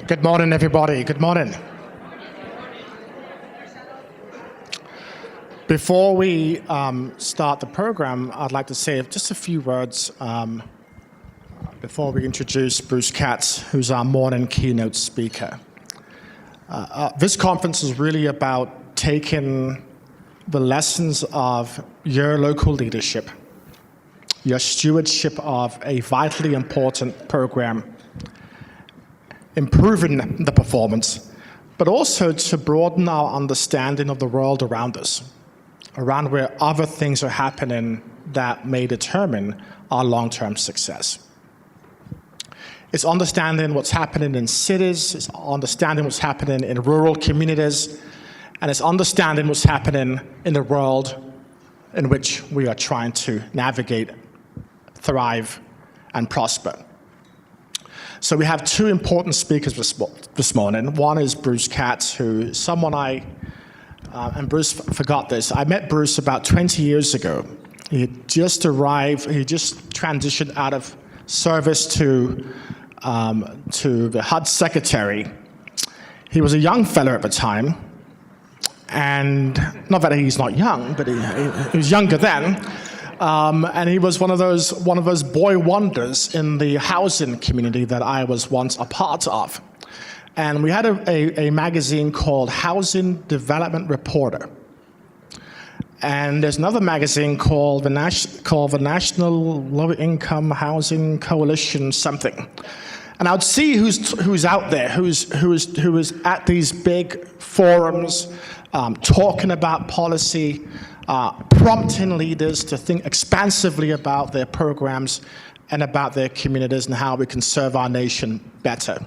Good morning, everybody. Good morning. Before we start the program, I'd like to say just a few words before we introduce Bruce Katz, who's our morning keynote speaker. This conference is really about taking the lessons of your local leadership, your stewardship of a vitally important program, improving the performance, but also to broaden our understanding of the world around us, around where other things are happening that may determine our long-term success. It's understanding what's happening in cities, it's understanding what's happening in rural communities, and it's understanding what's happening in the world in which we are trying to navigate, thrive, and prosper. So we have two important speakers this morning. One is Bruce Katz, who is someone and Bruce forgot this, I met Bruce about 20 years ago. He had just arrived, he just transitioned out of service to the HUD secretary. He was a young fellow at the time, and not that he's not young, but he was younger then. And he was one of those boy wonders in the housing community that I was once a part of. And we had a magazine called Housing Development Reporter. And there's another magazine called the National Low Income Housing Coalition something. And I would see who's out there, who is at these big forums, talking about policy, prompting leaders to think expansively about their programs and about their communities and how we can serve our nation better.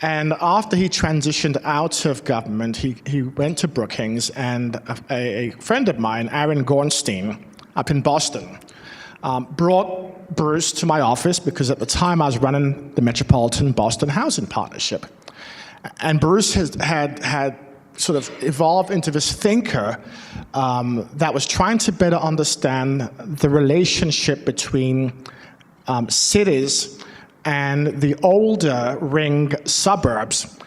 And after he transitioned out of government, he went to Brookings, and a friend of mine, Aaron Gornstein, up in Boston, brought Bruce to my office because at the time I was running the Metropolitan Boston Housing Partnership. And Bruce had sort of evolved into this thinker that was trying to better understand the relationship between cities and the older ring suburbs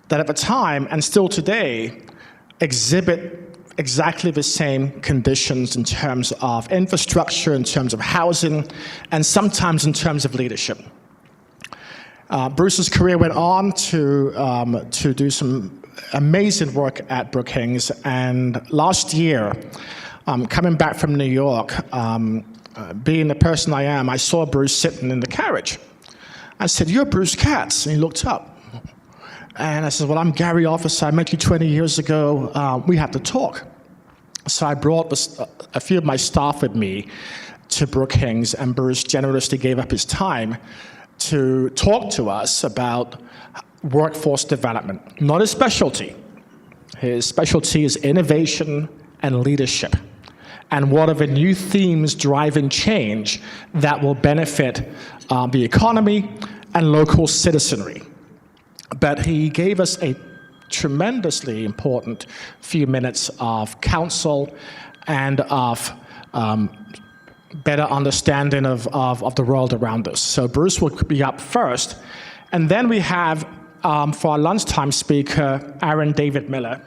that at the time, and still today, exhibit exactly the same conditions in terms of infrastructure, in terms of housing, and sometimes in terms of leadership. Bruce's career went on to do some amazing work at Brookings, and last year, coming back from New York, being the person I am, I saw Bruce sitting in the carriage. I said, "You're Bruce Katz," and he looked up. And I said, "Well, I'm Gary Officer, I met you 20 years ago, we have to talk." So I brought a few of my staff with me to Brookings, and Bruce generously gave up his time to talk to us about workforce development, not his specialty. His specialty is innovation and leadership. And what are the new themes driving change that will benefit the economy and local citizenry. But he gave us a tremendously important few minutes of counsel and of better understanding of the world around us. So Bruce will be up first. And then we have, for our lunchtime speaker, Aaron David Miller,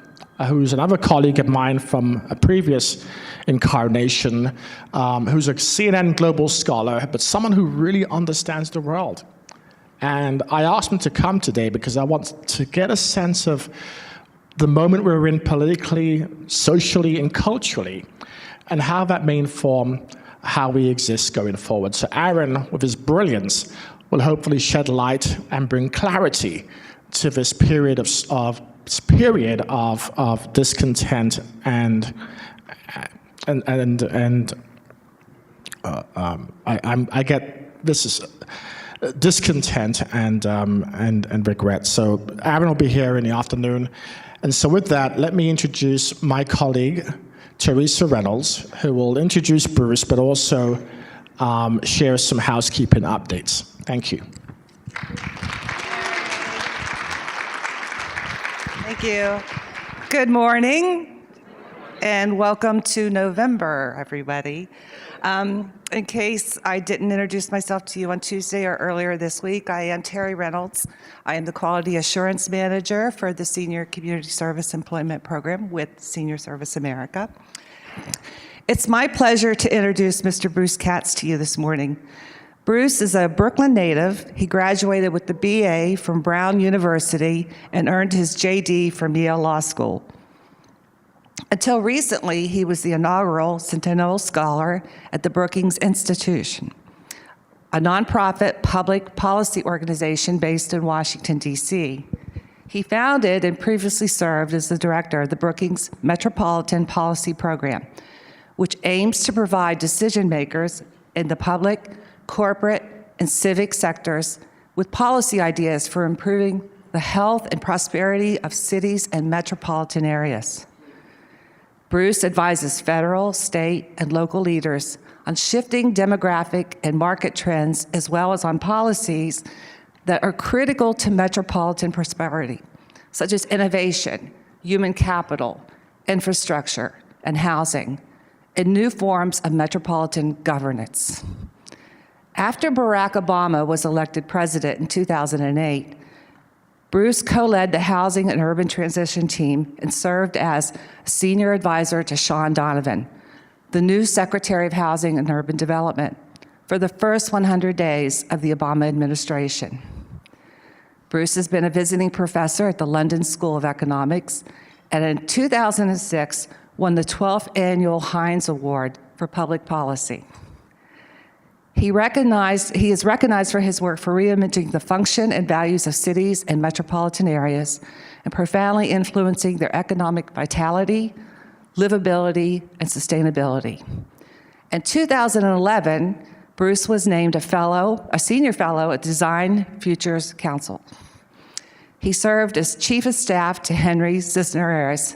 who's another colleague of mine from a previous incarnation, who's a CNN global scholar, but someone who really understands the world. And I asked him to come today because I want to get a sense of the moment we're in politically, socially, and culturally, and how that may inform how we exist going forward. So Aaron, with his brilliance, will hopefully shed light and bring clarity to this period of discontent and I get this is discontent and regret. So Aaron will be here in the afternoon, and so with that, let me introduce my colleague Teresa Reynolds, who will introduce Bruce, but also share some housekeeping updates. Thank you. Thank you. Good morning, and welcome to November, everybody. In case I didn't introduce myself to you on Tuesday or earlier this week, I am Terry Reynolds. I am the Quality Assurance Manager for the Senior Community Service Employment Program with Senior Service America. It's my pleasure to introduce Mr. Bruce Katz to you this morning. Bruce is a Brooklyn native. He graduated with the BA from Brown University and earned his JD from Yale Law School. Until recently, he was the inaugural Centennial Scholar at the Brookings Institution, a nonprofit public policy organization based in Washington, D.C. He founded and previously served as the director of the Brookings Metropolitan Policy Program, which aims to provide decision makers in the public, corporate, and civic sectors with policy ideas for improving the health and prosperity of cities and metropolitan areas. Bruce advises federal, state, and local leaders on shifting demographic and market trends, as well as on policies that are critical to metropolitan prosperity, such as innovation, human capital, infrastructure, and housing, and new forms of metropolitan governance. After Barack Obama was elected president in 2008, Bruce co-led the Housing and Urban Transition team and served as a senior advisor to Sean Donovan, the new Secretary of Housing and Urban Development, for the first 100 days of the Obama administration. Bruce has been a visiting professor at the London School of Economics, and in 2006 won the 12th Annual Heinz Award for Public Policy. He is recognized for his work for reimaging the function and values of cities and metropolitan areas and profoundly influencing their economic vitality, livability, and sustainability. In 2011, Bruce was named a senior fellow at Design Futures Council. He served as Chief of Staff to Henry Cisneros,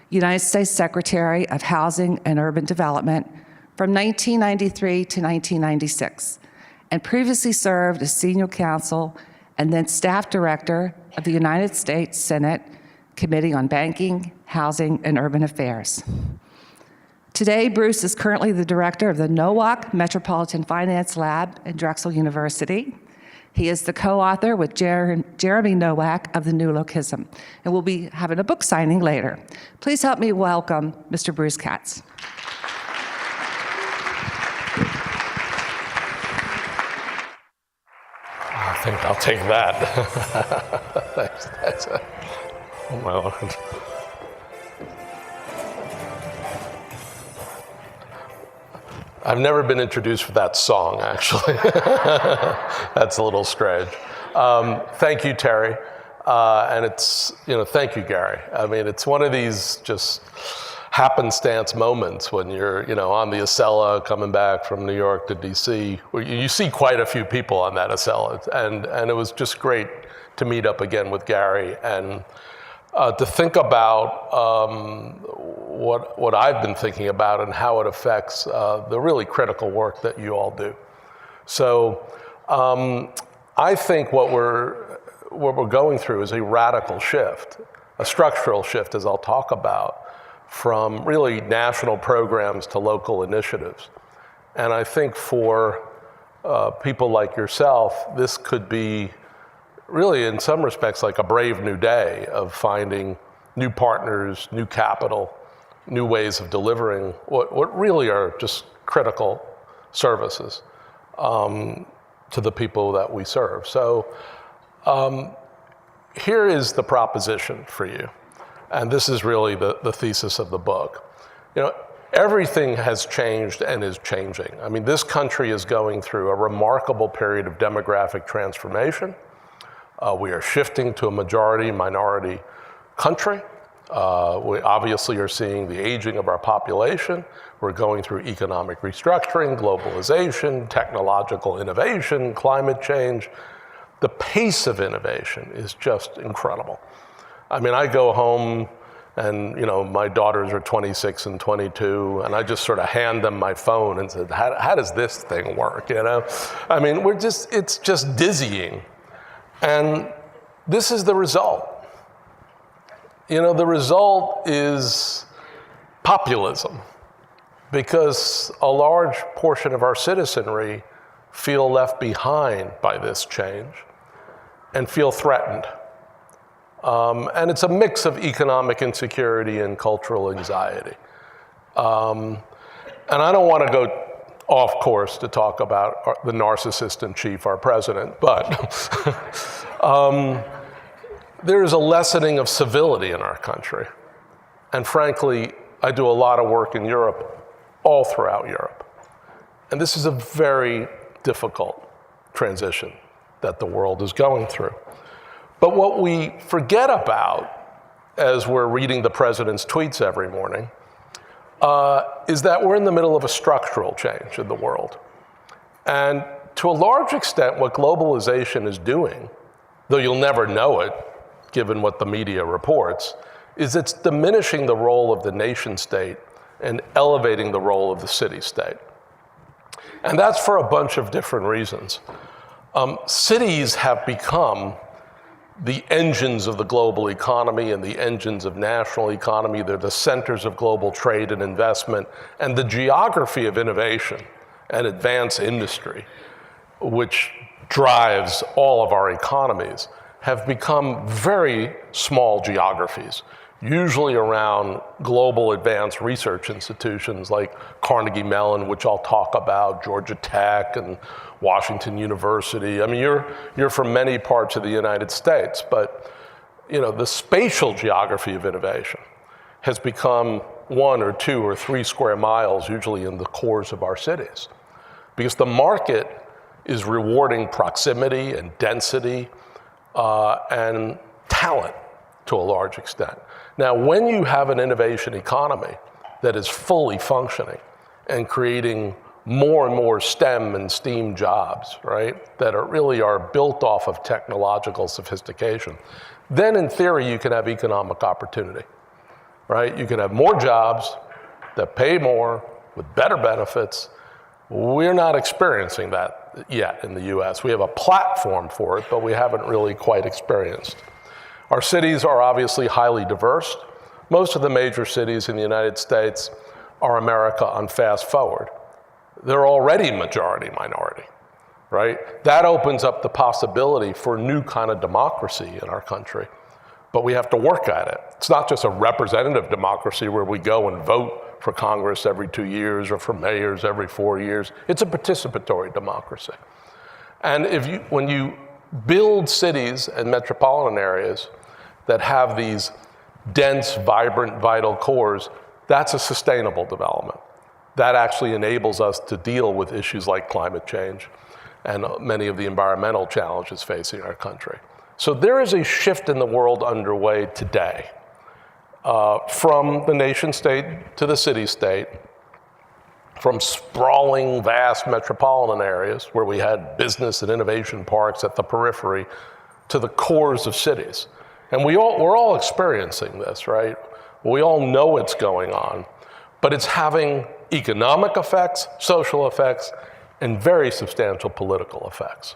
United States Secretary of Housing and Urban Development, from 1993 to 1996, and previously served as senior counsel and then staff director of the United States Senate Committee on Banking, Housing, and Urban Affairs. Today, Bruce is currently the director of the Nowak Metropolitan Finance Lab at Drexel University. He is the co-author with Jeremy Nowak of the new Localism, and we'll be having a book signing later. Please help me welcome Mr. Bruce Katz. I think I'll take that. Thanks. Oh my Lord. I've never been introduced with that song, actually. That's a little strange. Thank you, Terry. And thank you, Gary. I mean, it's one of these just happenstance moments when you're, on the Acela coming back from New York to DC, where you see quite a few people on that Acela, and it was just great to meet up again with Gary and to think about what I've been thinking about and how it affects the really critical work that you all do. So I think what we're going through is a radical shift, a structural shift, as I'll talk about, from really national programs to local initiatives. And I think for people like yourself, this could be really, in some respects, like a brave new day of finding new partners, new capital, new ways of delivering what really are just critical services to the people that we serve. So here is the proposition for you. And this is really the thesis of the book. Everything has changed and is changing. I mean, this country is going through a remarkable period of demographic transformation. We are shifting to a majority-minority country. We obviously are seeing the aging of our population. We're going through economic restructuring, globalization, technological innovation, climate change. The pace of innovation is just incredible. I mean, I go home and, my daughters are 26 and 22, and I just sort of hand them my phone and said, how does this thing work, I mean, it's just dizzying. And this is the result. The result is populism. because a large portion of our citizenry feel left behind by this change and feel threatened. And it's a mix of economic insecurity and cultural anxiety. And I don't want to go off course to talk about the narcissist in chief, our president, but there is a lessening of civility in our country. And frankly, I do a lot of work in Europe, all throughout Europe. And this is a very difficult transition that the world is going through. But what we forget about as we're reading the president's tweets every morning is that we're in the middle of a structural change in the world. And to a large extent, what globalization is doing, though you'll never know it, given what the media reports, is it's diminishing the role of the nation state and elevating the role of the city state. And that's for a bunch of different reasons. Cities have become the engines of the global economy and the engines of national economy. They're the centers of global trade and investment, and the geography of innovation and advanced industry, which drives all of our economies, have become very small geographies, usually around global advanced research institutions like Carnegie Mellon, which I'll talk about, Georgia Tech and Washington University. I mean, you're from many parts of the United States, but the spatial geography of innovation has become 1 or 2 or 3 square miles, usually in the cores of our cities, because the market is rewarding proximity and density and talent to a large extent. Now, when you have an innovation economy that is fully functioning and creating more and more STEM and STEAM jobs, right, that really are built off of technological sophistication, then in theory you can have economic opportunity, right? You can have more jobs that pay more with better benefits. We're not experiencing that yet in the US. We have a platform for it, but we haven't really quite experienced. Our cities are obviously highly diverse. Most of the major cities in the United States are America on fast forward. They're already majority minority, right? That opens up the possibility for a new kind of democracy in our country, but we have to work at it. It's not just a representative democracy where we go and vote for Congress every 2 years or for mayors every 4 years. It's a participatory democracy. And when you build cities and metropolitan areas that have these dense, vibrant, vital cores, that's a sustainable development. That actually enables us to deal with issues like climate change and many of the environmental challenges facing our country. So there is a shift in the world underway today, from the nation state to the city state, from sprawling, vast metropolitan areas where we had business and innovation parks at the periphery to the cores of cities. And we're all experiencing this, right? We all know what's going on, but it's having economic effects, social effects, and very substantial political effects.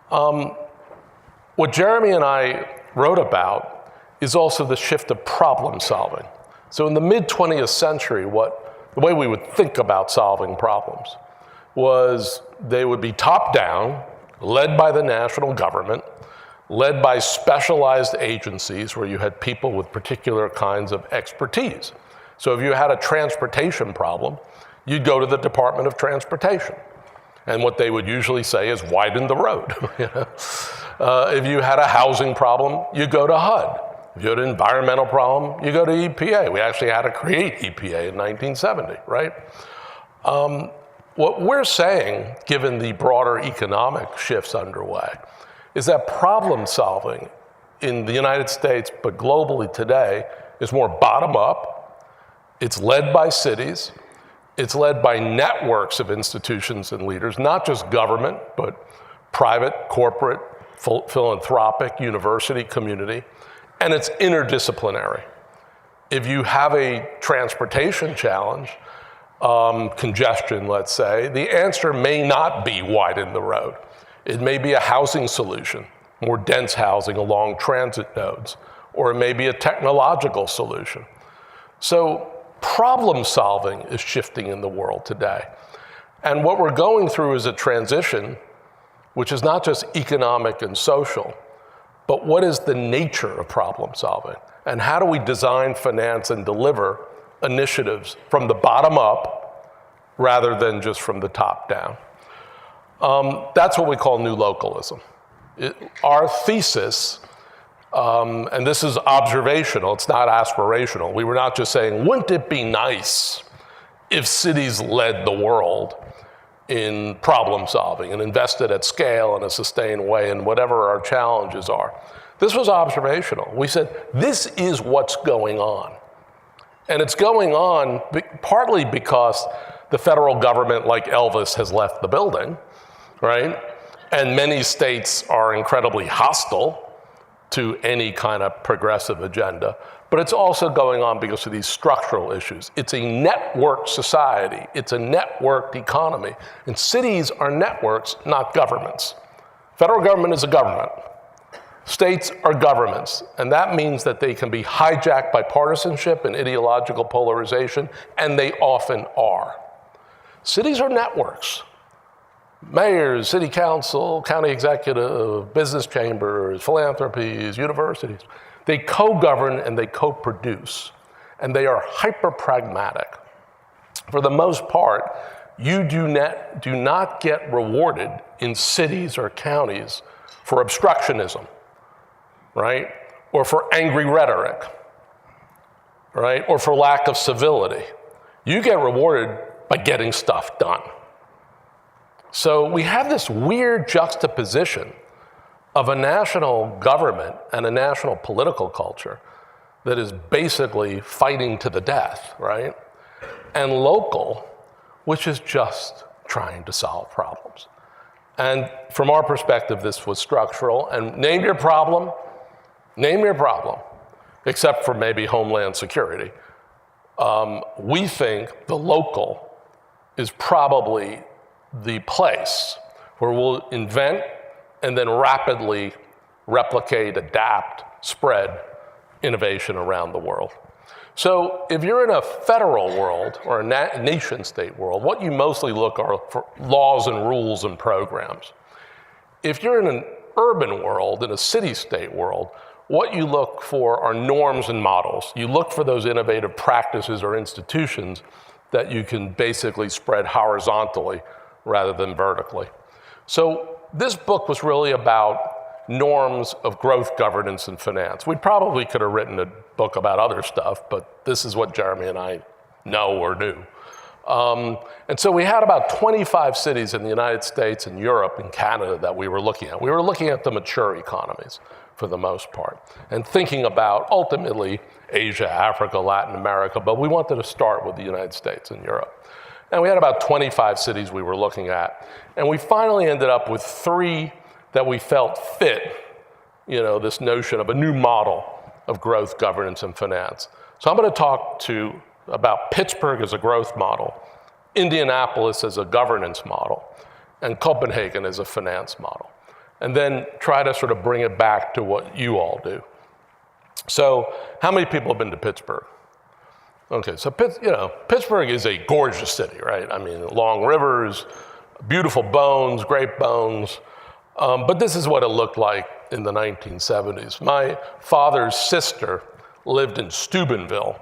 What Jeremy and I wrote about is also the shift of problem solving. So in the mid-20th century, the way we would think about solving problems was they would be top-down, led by the national government, led by specialized agencies where you had people with particular kinds of expertise. So if you had a transportation problem, you'd go to the Department of Transportation. And what they would usually say is widen the road. If you had a housing problem, you go to HUD. If you had an environmental problem, you go to EPA. We actually had to create EPA in 1970, right? What we're saying, given the broader economic shifts underway, is that problem solving in the United States, but globally today, is more bottom up. It's led by cities. It's led by networks of institutions and leaders, not just government, but private, corporate, philanthropic, university, community. And it's interdisciplinary. If you have a transportation challenge, congestion, let's say, the answer may not be widen the road. It may be a housing solution, more dense housing along transit nodes, or it may be a technological solution. So Problem solving is shifting in the world today. And what we're going through is a transition, which is not just economic and social, but what is the nature of problem solving? And how do we design, finance, and deliver initiatives from the bottom up rather than just from the top down? That's what we call new localism. Our thesis, and this is observational, it's not aspirational. We were not just saying, wouldn't it be nice if cities led the world in problem solving and invested at scale in a sustained way in whatever our challenges are. This was observational. We said, this is what's going on. And it's going on partly because the federal government, like Elvis, has left the building, right? And many states are incredibly hostile to any kind of progressive agenda. But it's also going on because of these structural issues. It's a networked society. It's a networked economy. And cities are networks, not governments. Federal government is a government. States are governments. And that means that they can be hijacked by partisanship and ideological polarization, and they often are. Cities are networks. Mayors, city council, county executive, business chambers, philanthropies, universities. They co-govern and they co-produce, and they are hyper-pragmatic. For the most part, you do not get rewarded in cities or counties for obstructionism, right? Or for angry rhetoric, right? Or for lack of civility. You get rewarded by getting stuff done. So we have this weird juxtaposition of a national government and a national political culture that is basically fighting to the death, right? And local, which is just trying to solve problems. And from our perspective, this was structural. And name your problem, except for maybe Homeland Security. We think the local is probably the place where we'll invent and then rapidly replicate, adapt, spread innovation around the world. So if you're in a federal world or a nation-state world, what you mostly look for laws and rules and programs. If you're in an urban world, in a city-state world, what you look for are norms and models. You look for those innovative practices or institutions that you can basically spread horizontally rather than vertically. So this book was really about norms of growth, governance, and finance. We probably could have written a book about other stuff, but this is what Jeremy and I know or do. And so we had about 25 cities in the United States and Europe and Canada that we were looking at. We were looking at the mature economies for the most part and thinking about ultimately Asia, Africa, Latin America, but we wanted to start with the United States and Europe. And we had about 25 cities we were looking at. And we finally ended up with 3 that we felt fit, this notion of a new model of growth, governance, and finance. So I'm going to talk about Pittsburgh as a growth model, Indianapolis as a governance model, and Copenhagen as a finance model. And then try to sort of bring it back to what you all do. So how many people have been to Pittsburgh? Okay, so Pittsburgh is a gorgeous city, right? I mean, long rivers, beautiful bones, great bones. But this is what it looked like in the 1970s. My father's sister lived in Steubenville,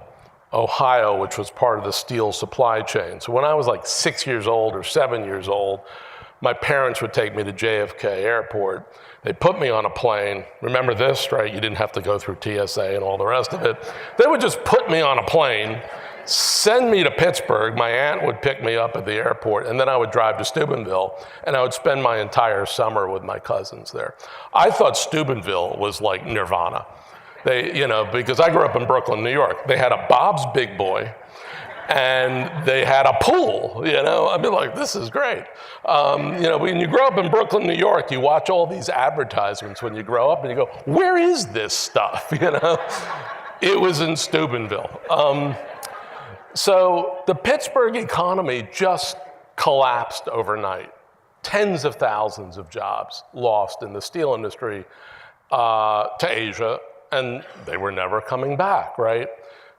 Ohio, which was part of the steel supply chain. So when I was like 6 years old or 7 years old, my parents would take me to JFK Airport. They'd put me on a plane. Remember this, right? You didn't have to go through TSA and all the rest of it. They would just put me on a plane, send me to Pittsburgh. My aunt would pick me up at the airport, and then I would drive to Steubenville, and I would spend my entire summer with my cousins there. I thought Steubenville was like nirvana. Because I grew up in Brooklyn, New York. They had a Bob's Big Boy, and they had a pool, I'd be like, this is great. When you grow up in Brooklyn, New York, you watch all these advertisements when you grow up and you go, where is this stuff, It was in Steubenville. So the Pittsburgh economy just collapsed overnight. Tens of thousands of jobs lost in the steel industry to Asia, and they were never coming back, right?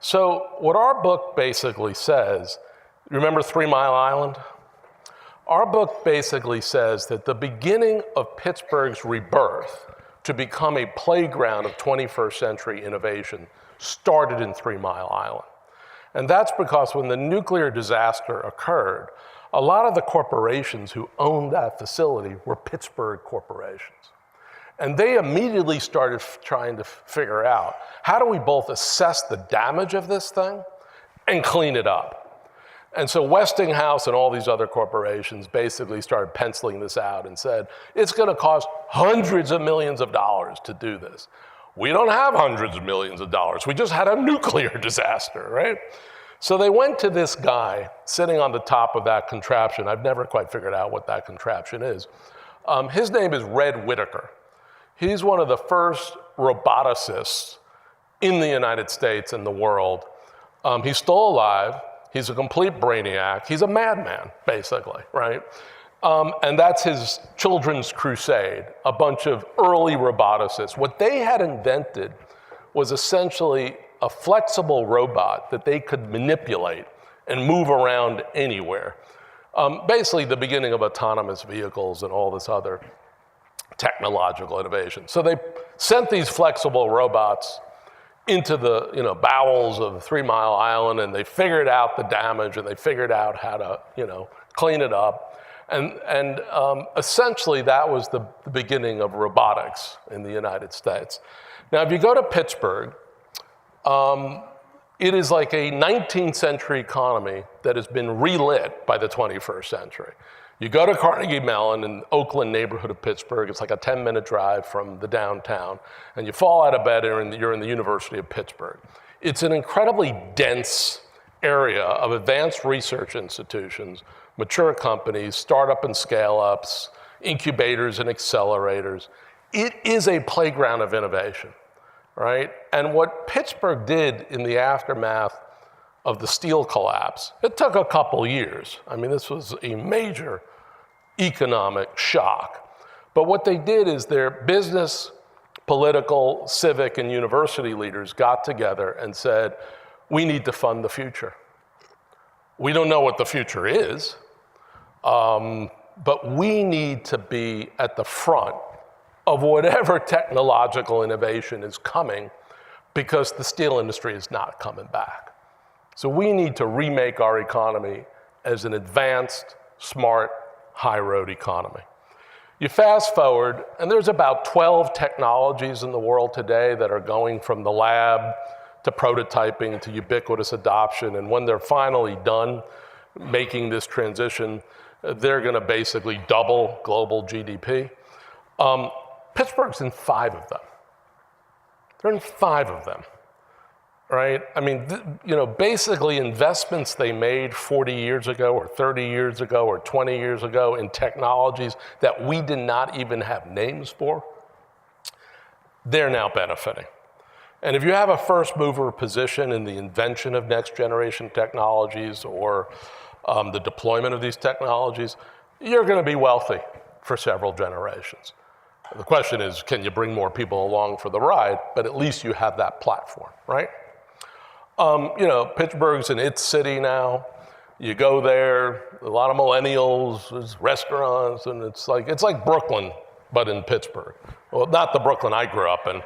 So what our book basically says, remember 3 Mile Island? Our book basically says that the beginning of Pittsburgh's rebirth to become a playground of 21st century innovation started in 3 Mile Island. And that's because when the nuclear disaster occurred, a lot of the corporations who owned that facility were Pittsburgh corporations. And they immediately started trying to figure out, how do we both assess the damage of this thing and clean it up? And so Westinghouse and all these other corporations basically started penciling this out and said, it's going to cost hundreds of millions of dollars to do this. We don't have hundreds of millions of dollars. We just had a nuclear disaster, right? So they went to this guy sitting on the top of that contraption. I've never quite figured out what that contraption is. His name is Red Whittaker. He's one of the first roboticists in the United States and the world. He's still alive. He's a complete brainiac. He's a madman, basically, right? And that's his children's crusade, a bunch of early roboticists. What they had invented was essentially a flexible robot that they could manipulate and move around anywhere. Basically the beginning of autonomous vehicles and all this other technological innovation. So they sent these flexible robots into the bowels of 3 Mile Island, and they figured out the damage, and they figured out how to clean it up. And essentially that was the beginning of robotics in the United States. Now if you go to Pittsburgh, it is like a 19th century economy that has been relit by the 21st century. You go to Carnegie Mellon in the Oakland neighborhood of Pittsburgh, it's like a 10-minute drive from the downtown, and you fall out of bed and you're in the University of Pittsburgh. It's an incredibly dense area of advanced research institutions, mature companies, startup and scale-ups, incubators and accelerators. It is a playground of innovation, right? And what Pittsburgh did in the aftermath of the steel collapse, it took a couple years. I mean, this was a major economic shock. But what they did is their business, political, civic, and university leaders got together and said, we need to fund the future. We don't know what the future is, but we need to be at the front of whatever technological innovation is coming, because the steel industry is not coming back. So we need to remake our economy as an advanced, smart, high-road economy. You fast forward, and there's about 12 technologies in the world today that are going from the lab to prototyping to ubiquitous adoption, and when they're finally done making this transition, they're going to basically double global GDP. Pittsburgh's in 5 of them. They're in 5 of them, right? I mean, basically investments they made 40 years ago or 30 years ago or 20 years ago in technologies that we did not even have names for, they're now benefiting. And if you have a first mover position in the invention of next generation technologies or the deployment of these technologies, you're going to be wealthy for several generations. The question is, can you bring more people along for the ride? But at least you have that platform, right? Pittsburgh's an it city now. You go there, a lot of millennials, there's restaurants, and it's like Brooklyn, but in Pittsburgh. Well, not the Brooklyn I grew up in.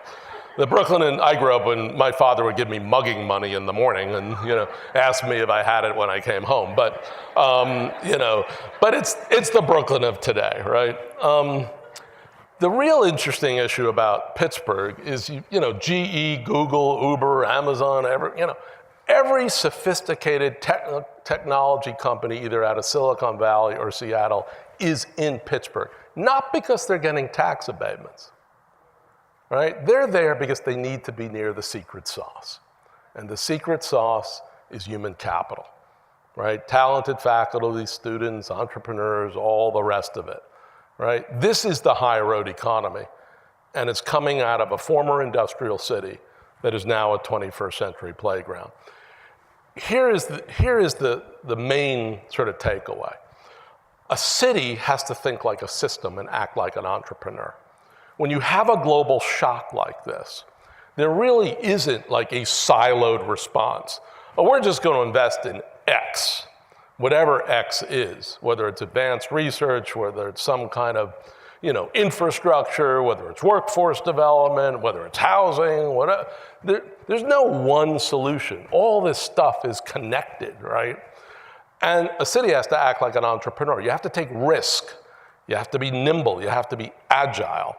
The Brooklyn I grew up in, my father would give me mugging money in the morning and, ask me if I had it when I came home. But, but it's the Brooklyn of today, right? The real interesting issue about Pittsburgh is, GE, Google, Uber, Amazon, every sophisticated technology company, either out of Silicon Valley or Seattle, is in Pittsburgh. Not because they're getting tax abatements, right? They're there because they need to be near the secret sauce. And the secret sauce is human capital, right? Talented faculty, students, entrepreneurs, all the rest of it. Right? This is the high road economy, and it's coming out of a former industrial city that is now a 21st century playground. Here is the main sort of takeaway. A city has to think like a system and act like an entrepreneur. When you have a global shock like this, There really isn't like a siloed response. Well, we're just going to invest in X, whatever X is, whether it's advanced research, whether it's some kind of infrastructure, whether it's workforce development, whether it's housing, whatever. There's no one solution. All this stuff is connected, right? And a city has to act like an entrepreneur. You have to take risk. You have to be nimble. You have to be agile,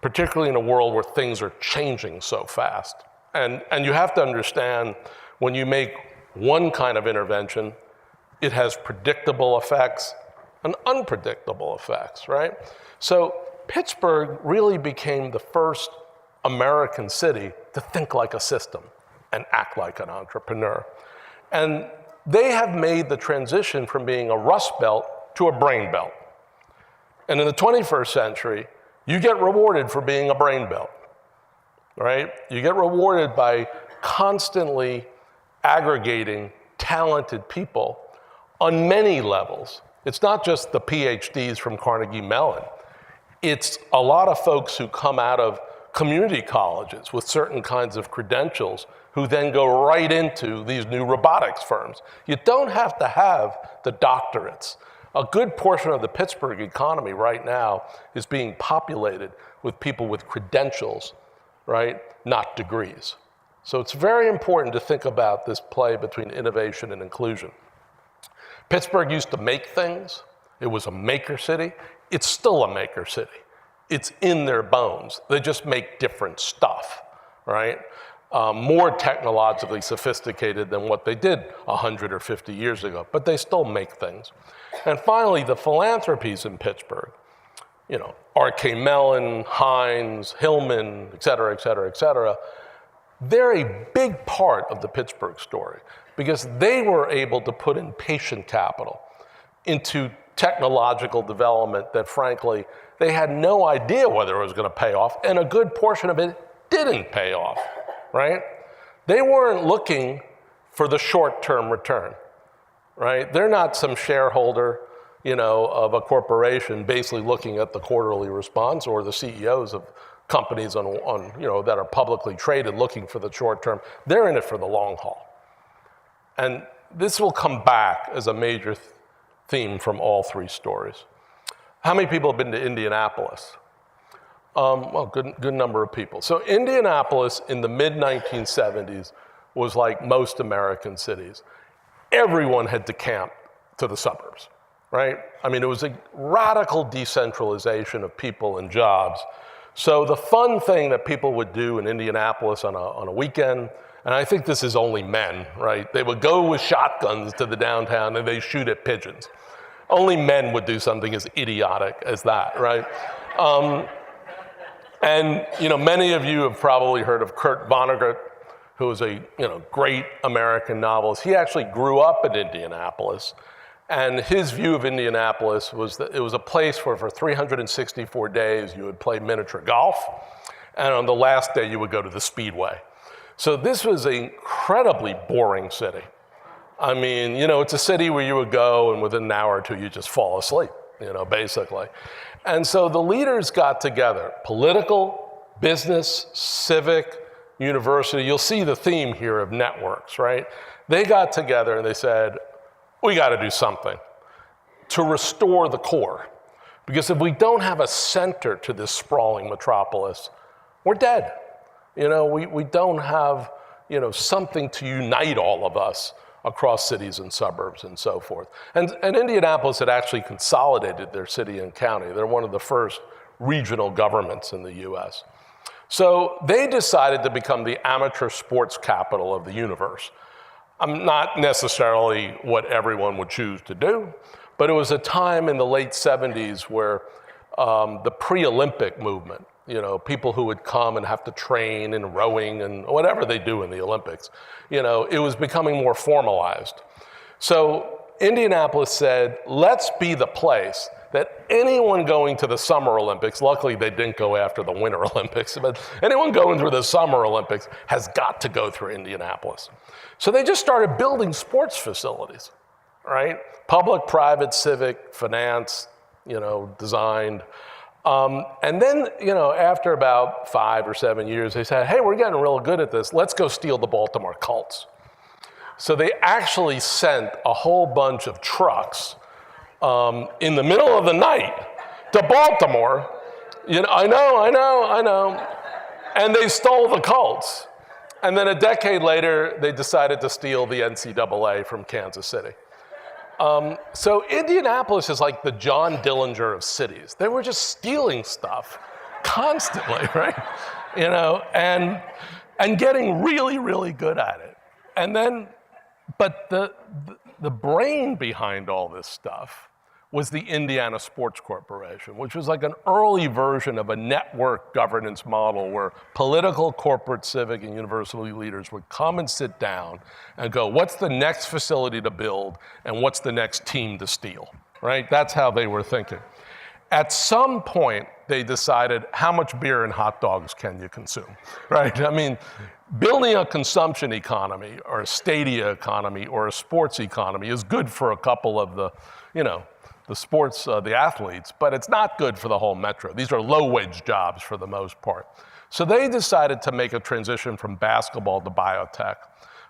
particularly in a world where things are changing so fast. And you have to understand when you make one kind of intervention, it has predictable effects and unpredictable effects, right? So Pittsburgh really became the first American city to think like a system and act like an entrepreneur. And they have made the transition from being a rust belt to a brain belt. And in the 21st century, you get rewarded for being a brain belt, right? You get rewarded by constantly aggregating talented people on many levels. It's not just the PhDs from Carnegie Mellon. It's a lot of folks who come out of community colleges with certain kinds of credentials who then go right into these new robotics firms. You don't have to have the doctorates. A good portion of the Pittsburgh economy right now is being populated with people with credentials, right? Not degrees. So it's very important to think about this play between innovation and inclusion. Pittsburgh used to make things. It was a maker city. It's still a maker city. It's in their bones. They just make different stuff, right? More technologically sophisticated than what they did 100 or 50 years ago, but they still make things. And finally, the philanthropies in Pittsburgh, R.K. Mellon, Heinz, Hillman, et cetera, et cetera, et cetera, they're a big part of the Pittsburgh story because they were able to put in patient capital into technological development that, frankly, they had no idea whether it was going to pay off, and a good portion of it didn't pay off, right? They weren't looking for the short-term return, right? They're not some shareholder, of a corporation basically looking at the quarterly response, or the CEOs of companies that are publicly traded looking for the short term. They're in it for the long haul. And this will come back as a major theme from all three stories. How many people have been to Indianapolis? Well, good number of people. So Indianapolis in the mid-1970s was like most American cities. Everyone had decamped to the suburbs, right? I mean, it was a radical decentralization of people and jobs. So the fun thing that people would do in Indianapolis on a weekend, and I think this is only men, right? They would go with shotguns to the downtown and they shoot at pigeons. Only men would do something as idiotic as that, right? And many of you have probably heard of Kurt Vonnegut, who was a great American novelist. He actually grew up in Indianapolis, and his view of Indianapolis was that it was a place where for 364 days you would play miniature golf, and on the last day you would go to the Speedway. So this was an incredibly boring city. I mean, it's a city where you would go and within an hour or two you just fall asleep, basically. And so the leaders got together, political, business, civic, university. You'll see the theme here of networks, right? They got together and they said, we got to do something to restore the core. Because if we don't have a center to this sprawling metropolis, we're dead. We don't have, something to unite all of us across cities and suburbs and so forth. And Indianapolis had actually consolidated their city and county. They're one of the first regional governments in the US. So they decided to become the amateur sports capital of the universe. Not necessarily what everyone would choose to do, but it was a time in the late 70s where the pre-Olympic movement, people who would come and have to train in rowing and whatever they do in the Olympics, it was becoming more formalized. So Indianapolis said, let's be the place that anyone going to the Summer Olympics, luckily they didn't go after the Winter Olympics, but anyone going through the Summer Olympics has got to go through Indianapolis. So they just started building sports facilities, right? Public, private, civic, finance, designed. And then, after about 5 or 7 years, they said, hey, we're getting real good at this. Let's go steal the Baltimore Colts. So they actually sent a whole bunch of trucks in the middle of the night to Baltimore. I know. And they stole the Colts. And then a decade later, they decided to steal the NCAA from Kansas City. So Indianapolis is like the John Dillinger of cities. They were just stealing stuff constantly, right? And getting really, really good at it. And then, but the brain behind all this stuff was the Indiana Sports Corporation, which was like an early version of a network governance model where political, corporate, civic, and university leaders would come and sit down and go, what's the next facility to build and what's the next team to steal, right? That's how they were thinking. At some point, they decided how much beer and hot dogs can you consume, right? I mean, building a consumption economy or a stadia economy or a sports economy is good for a couple of the sports, the athletes, but it's not good for the whole metro. These are low-wage jobs for the most part. So they decided to make a transition from basketball to biotech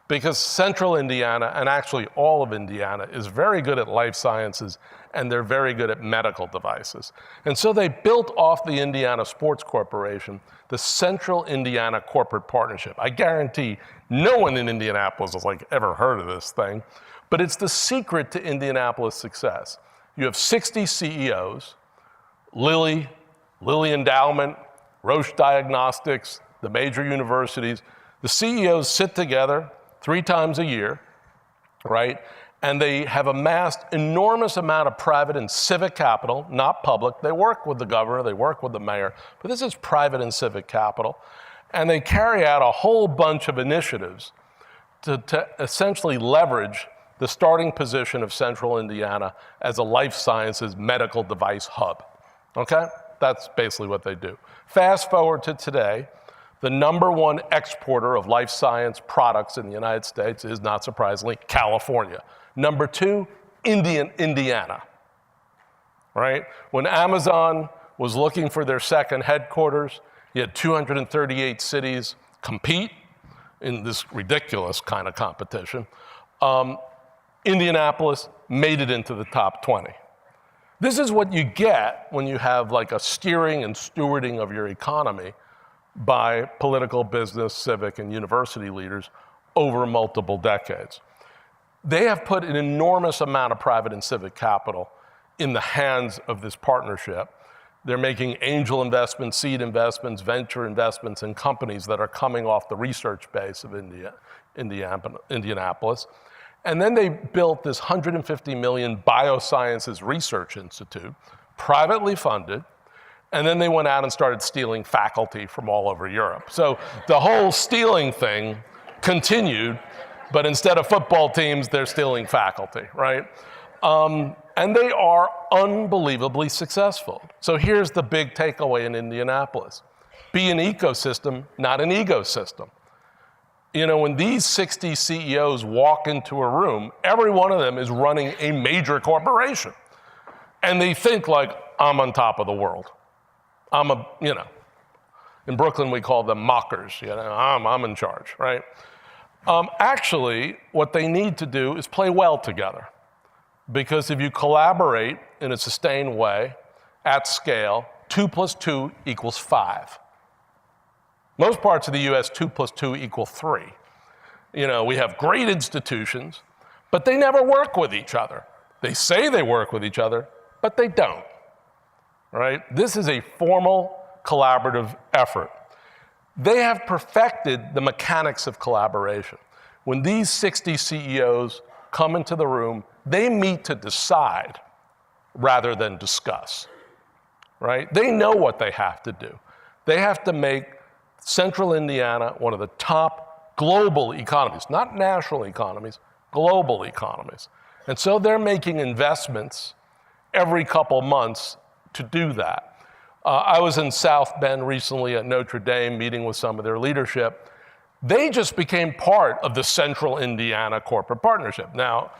because central Indiana, and actually all of Indiana, is very good at life sciences and they're very good at medical devices. And so they built off the Indiana Sports Corporation the Central Indiana Corporate Partnership. I guarantee no one in Indianapolis has ever heard of this thing, but it's the secret to Indianapolis' success. You have 60 CEOs, Lilly Endowment, Roche Diagnostics, the major universities. The CEOs sit together 3 times a year, right? And they have amassed enormous amount of private and civic capital, not public. They work with the governor, they work with the mayor, but this is private and civic capital. And they carry out a whole bunch of initiatives to essentially leverage the starting position of central Indiana as a life sciences medical device hub, okay? That's basically what they do. Fast forward to today, the #1 exporter of life science products in the United States is, not surprisingly, California. #2, Indiana, right? When Amazon was looking for their second headquarters, you had 238 cities compete in this ridiculous kind of competition. Indianapolis made it into the top 20. This is what you get when you have a steering and stewarding of your economy by political, business, civic, and university leaders over multiple decades. They have put an enormous amount of private and civic capital in the hands of this partnership. They're making angel investments, seed investments, venture investments in companies that are coming off the research base of Indianapolis. And then they built this $150 million Biosciences Research Institute, privately funded, and then they went out and started stealing faculty from all over Europe. So the whole stealing thing continued, but instead of football teams, they're stealing faculty, right? And they are unbelievably successful. So here's the big takeaway in Indianapolis. Be an ecosystem, not an ecosystem. When these 60 CEOs walk into a room, every one of them is running a major corporation. And they think I'm on top of the world. In Brooklyn we call them mockers, I'm in charge, right? Actually, what they need to do is play well together. Because if you collaborate in a sustained way, at scale, 2 + 2 = 5. Most parts of the US, 2 + 2 = 3. We have great institutions, but they never work with each other. They say they work with each other, but they don't, right? This is a formal collaborative effort. They have perfected the mechanics of collaboration. When these 60 CEOs come into the room, they meet to decide rather than discuss, right? They know what they have to do. They have to make Central Indiana one of the top global economies, not national economies, global economies. And so they're making investments every couple months to do that. I was in South Bend recently at Notre Dame meeting with some of their leadership. They just became part of the Central Indiana Corporate Partnership. Now,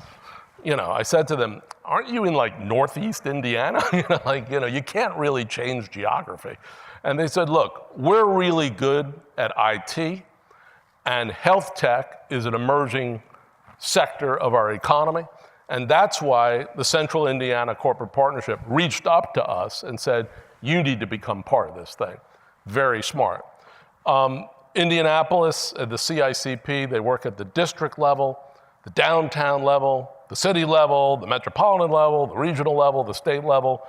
I said to them, aren't you in like Northeast Indiana? You can't really change geography. And they said, look, we're really good at IT, and health tech is an emerging sector of our economy. And that's why the Central Indiana Corporate Partnership reached up to us and said, you need to become part of this thing. Very smart. Indianapolis, the CICP, they work at the district level, the downtown level, the city level, the metropolitan level, the regional level, the state level.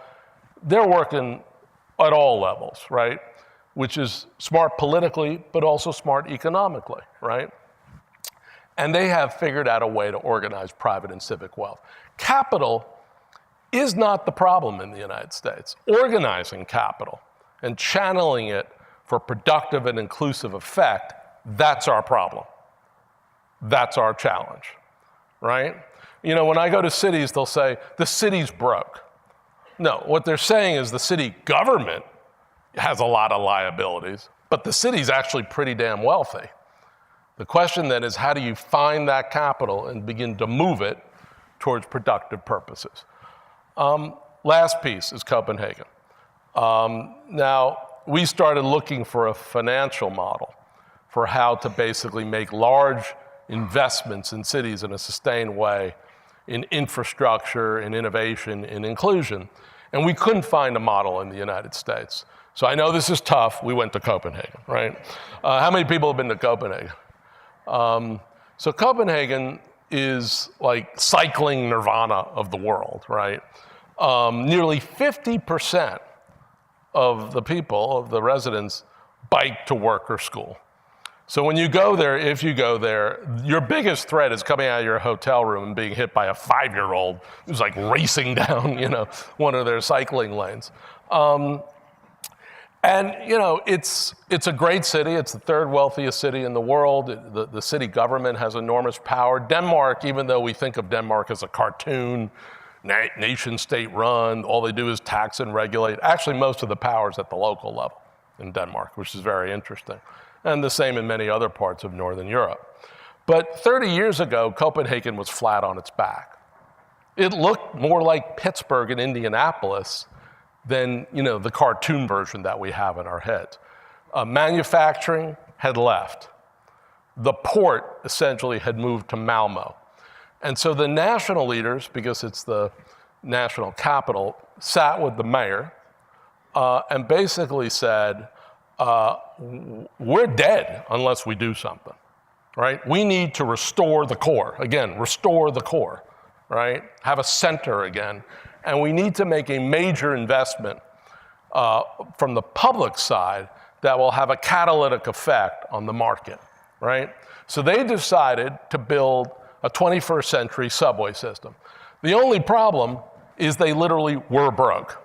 They're working at all levels, right? Which is smart politically, but also smart economically, right? And they have figured out a way to organize private and civic wealth. Capital is not the problem in the United States. Organizing capital and channeling it for productive and inclusive effect, that's our problem. That's our challenge, right? When I go to cities, they'll say, the city's broke. No, what they're saying is the city government has a lot of liabilities, but the city's actually pretty damn wealthy. The question then is, how do you find that capital and begin to move it towards productive purposes? Last piece is Copenhagen. Now, we started looking for a financial model for how to basically make large investments in cities in a sustained way in infrastructure, in innovation, in inclusion. And we couldn't find a model in the United States. So I know this is tough. We went to Copenhagen, right? How many people have been to Copenhagen? So Copenhagen is like cycling nirvana of the world, right? Nearly 50% of the people, of the residents, bike to work or school. So when you go there, if you go there, your biggest threat is coming out of your hotel room and being hit by a 5-year-old who's like racing down, one of their cycling lanes. And it's a great city. It's the third wealthiest city in the world. The city government has enormous power. Denmark, even though we think of Denmark as a cartoon, nation state run, all they do is tax and regulate. Actually, most of the power is at the local level in Denmark, which is very interesting. And the same in many other parts of Northern Europe. But 30 years ago, Copenhagen was flat on its back. It looked more like Pittsburgh and Indianapolis than the cartoon version that we have in our heads. Manufacturing had left. The port essentially had moved to Malmö. And so the national leaders, because it's the national capital, sat with the mayor and basically said, we're dead unless we do something, right? We need to restore the core. Again, restore the core, right? Have a center again. And we need to make a major investment from the public side that will have a catalytic effect on the market, right? So they decided to build a 21st century subway system. The only problem is they literally were broke.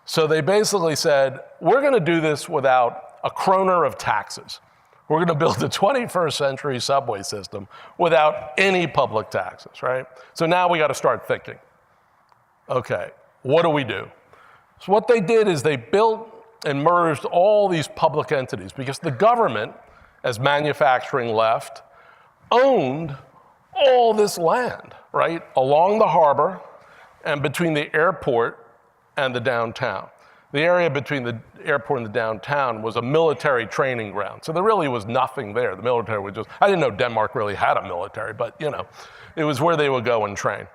So they basically said, we're going to do this without a kroner of taxes. We're going to build a 21st century subway system without any public taxes, right? So now we got to start thinking, okay, what do we do? So what they did is they built and merged all these public entities because the government, as manufacturing left, owned all this land, right, along the harbor and between the airport and the downtown. The area between the airport and the downtown was a military training ground. So there really was nothing there. The military was just, I didn't know Denmark really had a military, but it was where they would go and train.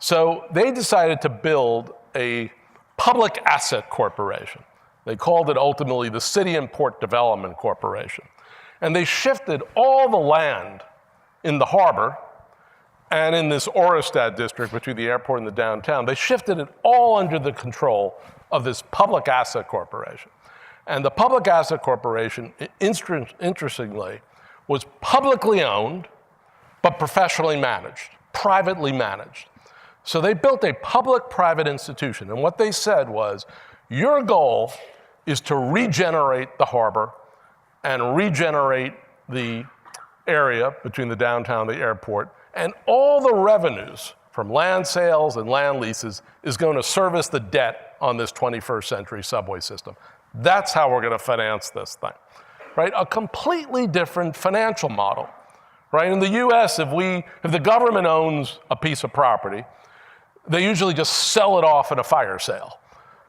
So they decided to build a public asset corporation. They called it ultimately the City and Port Development Corporation. And they shifted all the land in the harbor and in this Orestad district between the airport and the downtown. They shifted it all under the control of this public asset corporation. And the public asset corporation, interestingly, was publicly owned, but professionally managed, privately managed. So they built a public-private institution. And what they said was, your goal is to regenerate the harbor and regenerate the area between the downtown and the airport. And all the revenues from land sales and land leases is going to service the debt on this 21st century subway system. That's how we're going to finance this thing, right? A completely different financial model, right? In the US, if the government owns a piece of property, they usually just sell it off in a fire sale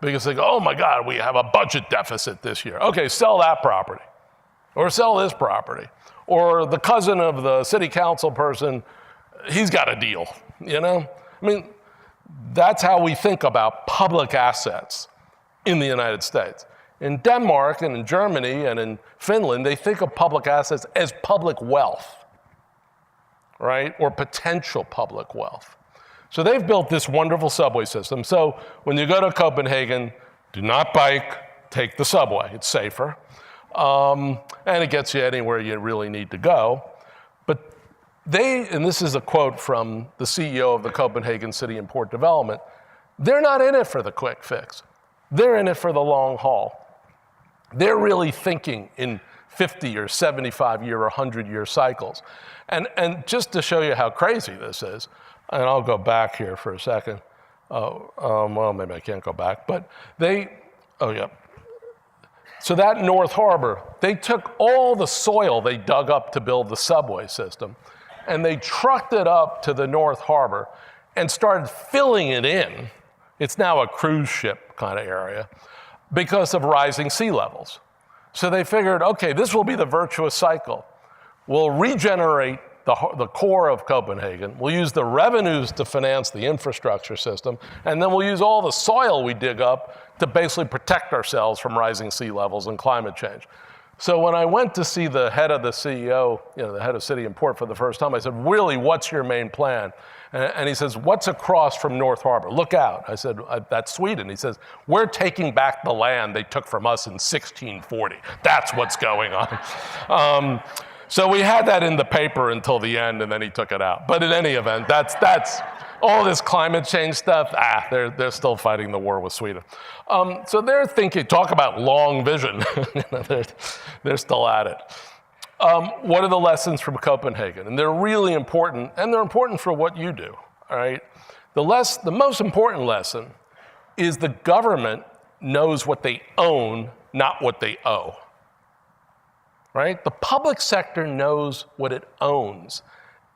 because they go, oh my God, we have a budget deficit this year. Okay, sell that property or sell this property. Or the cousin of the city council person, he's got a deal, you know? I mean, that's how we think about public assets in the United States. In Denmark and in Germany and in Finland, they think of public assets as public wealth, right? Or potential public wealth. So they've built this wonderful subway system. So when you go to Copenhagen, do not bike, take the subway. It's safer. And it gets you anywhere you really need to go. But they, and this is a quote from the CEO of the Copenhagen City and Port Development, they're not in it for the quick fix. They're in it for the long haul. They're really thinking in 50 or 75-year or 100-year cycles. And just to show you how crazy this is, and I'll go back here for a second. Well, maybe I can't go back, but So that North Harbor, they took all the soil they dug up to build the subway system, and they trucked it up to the North Harbor and started filling it in. It's now a cruise ship kind of area because of rising sea levels. So they figured, okay, this will be the virtuous cycle. We'll regenerate the core of Copenhagen. We'll use the revenues to finance the infrastructure system, and then we'll use all the soil we dig up to basically protect ourselves from rising sea levels and climate change. So when I went to see the head of the CEO, the head of City and Port for the first time, I said, really, what's your main plan? And he says, what's across from North Harbor? Look out. I said, that's Sweden. He says, we're taking back the land they took from us in 1640. That's what's going on. So we had that in the paper until the end, and then he took it out. But in any event, that's all this climate change stuff. They're still fighting the war with Sweden. So they're thinking, talk about long vision. They're still at it. What are the lessons from Copenhagen? And they're really important, and they're important for what you do. All right. The most important lesson is the government knows what they own, not what they owe. Right? The public sector knows what it owns,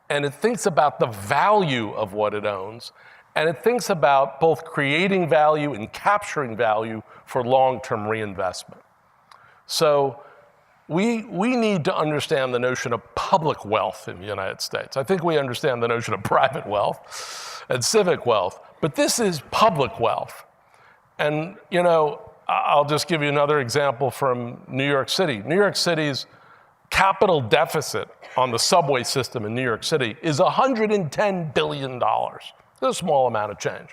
and it thinks about the value of what it owns, and it thinks about both creating value and capturing value for long-term reinvestment. So we need to understand the notion of public wealth in the United States. I think we understand the notion of private wealth and civic wealth, but this is public wealth. And, I'll just give you another example from New York City. New York City's capital deficit on the subway system in New York City is $110 billion. It's a small amount of change,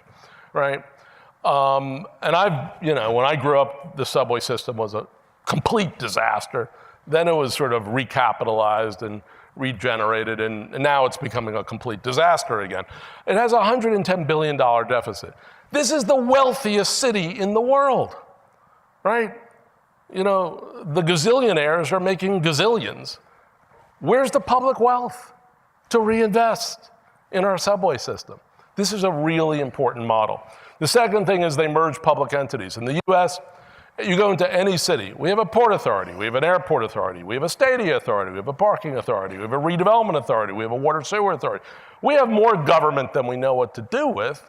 right? And when I grew up, the subway system was a complete disaster. Then it was sort of recapitalized and regenerated, and now it's becoming a complete disaster again. It has a $110 billion deficit. This is the wealthiest city in the world. Right? The gazillionaires are making gazillions. Where's the public wealth to reinvest in our subway system? This is a really important model. The second thing is they merge public entities. In the US, you go into any city, we have a port authority, we have an airport authority, we have a stadia authority, we have a parking authority, we have a redevelopment authority, we have a water sewer authority. We have more government than we know what to do with.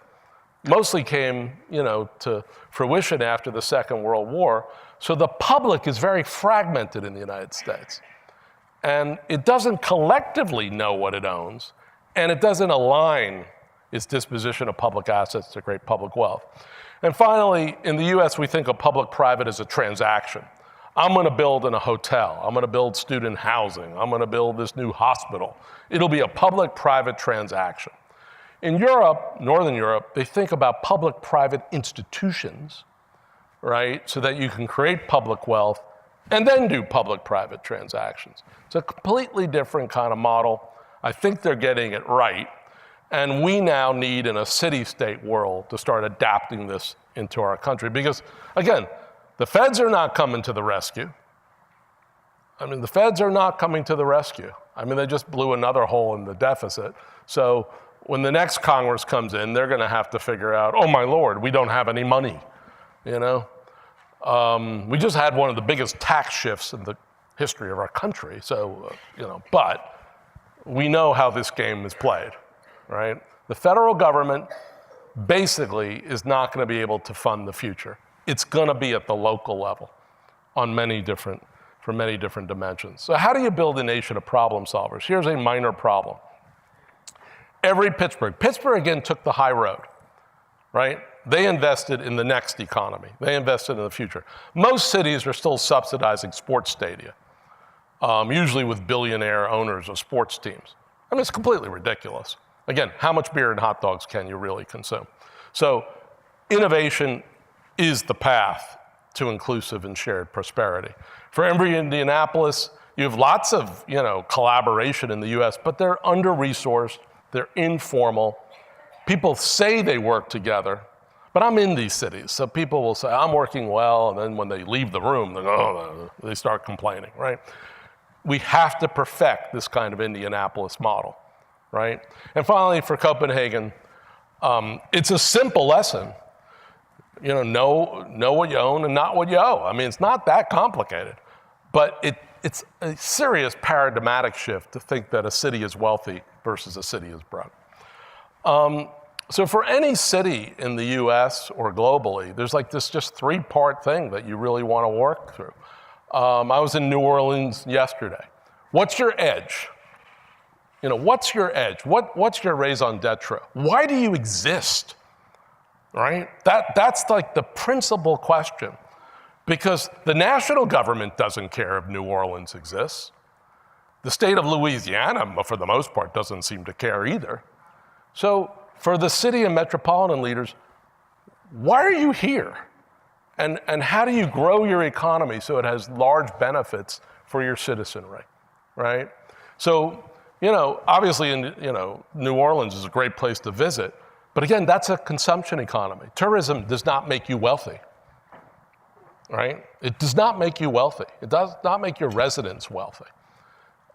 Mostly came, to fruition after the Second World War. So the public is very fragmented in the United States. And it doesn't collectively know what it owns, and it doesn't align its disposition of public assets to create public wealth. And finally, in the US, we think of public-private as a transaction. I'm going to build in a hotel. I'm going to build student housing. I'm going to build this new hospital. It'll be a public-private transaction. In Europe, Northern Europe, they think about public-private institutions, right, so that you can create public wealth and then do public-private transactions. It's a completely different kind of model. I think they're getting it right. And we now need, in a city-state world, to start adapting this into our country. Because, again, the feds are not coming to the rescue. The feds are not coming to the rescue. They just blew another hole in the deficit. So when the next Congress comes in, they're going to have to figure out, oh, my Lord, we don't have any money, We just had one of the biggest tax shifts in the history of our country. So, but we know how this game is played, right? The federal government basically is not going to be able to fund the future. It's going to be at the local level on for many different dimensions. So how do you build a nation of problem solvers? Here's a minor problem. Pittsburgh again took the high road, right? They invested in the next economy. They invested in the future. Most cities are still subsidizing sports stadia, usually with billionaire owners of sports teams. I mean, it's completely ridiculous. Again, how much beer and hot dogs can you really consume? So innovation is the path to inclusive and shared prosperity. For every Indianapolis, you have lots of collaboration in the US, but they're under-resourced, they're informal. People say they work together, but I'm in these cities, so people will say, I'm working well, and then when they leave the room, they start complaining, right? We have to perfect this kind of Indianapolis model, right? And finally, for Copenhagen, it's a simple lesson. Know what you own and not what you owe. I mean, it's not that complicated, but it's a serious paradigmatic shift to think that a city is wealthy versus a city is broke. So for any city in the US or globally, there's like this just three-part thing that you really want to work through. I was in New Orleans yesterday. What's your edge? What's your edge? What's your raison d'etre? Why do you exist? Right? That's like the principal question. Because the national government doesn't care if New Orleans exists. The state of Louisiana, for the most part, doesn't seem to care either. So for the city and metropolitan leaders, why are you here? And how do you grow your economy so it has large benefits for your citizenry, right? So, obviously, New Orleans is a great place to visit, but again, that's a consumption economy. Tourism does not make you wealthy, right? It does not make you wealthy. It does not make your residents wealthy.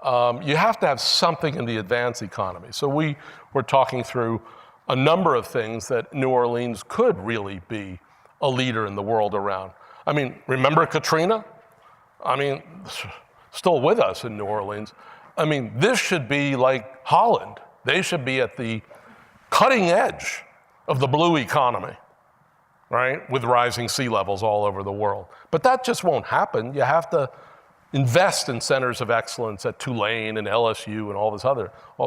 You have to have something in the advanced economy. So we were talking through a number of things that New Orleans could really be a leader in the world around. I mean, remember Katrina? I mean, still with us in New Orleans. I mean, this should be like Holland. They should be at the cutting edge of the blue economy, right? With rising sea levels all over the world. But that just won't happen. You have to invest in centers of excellence at Tulane and LSU and all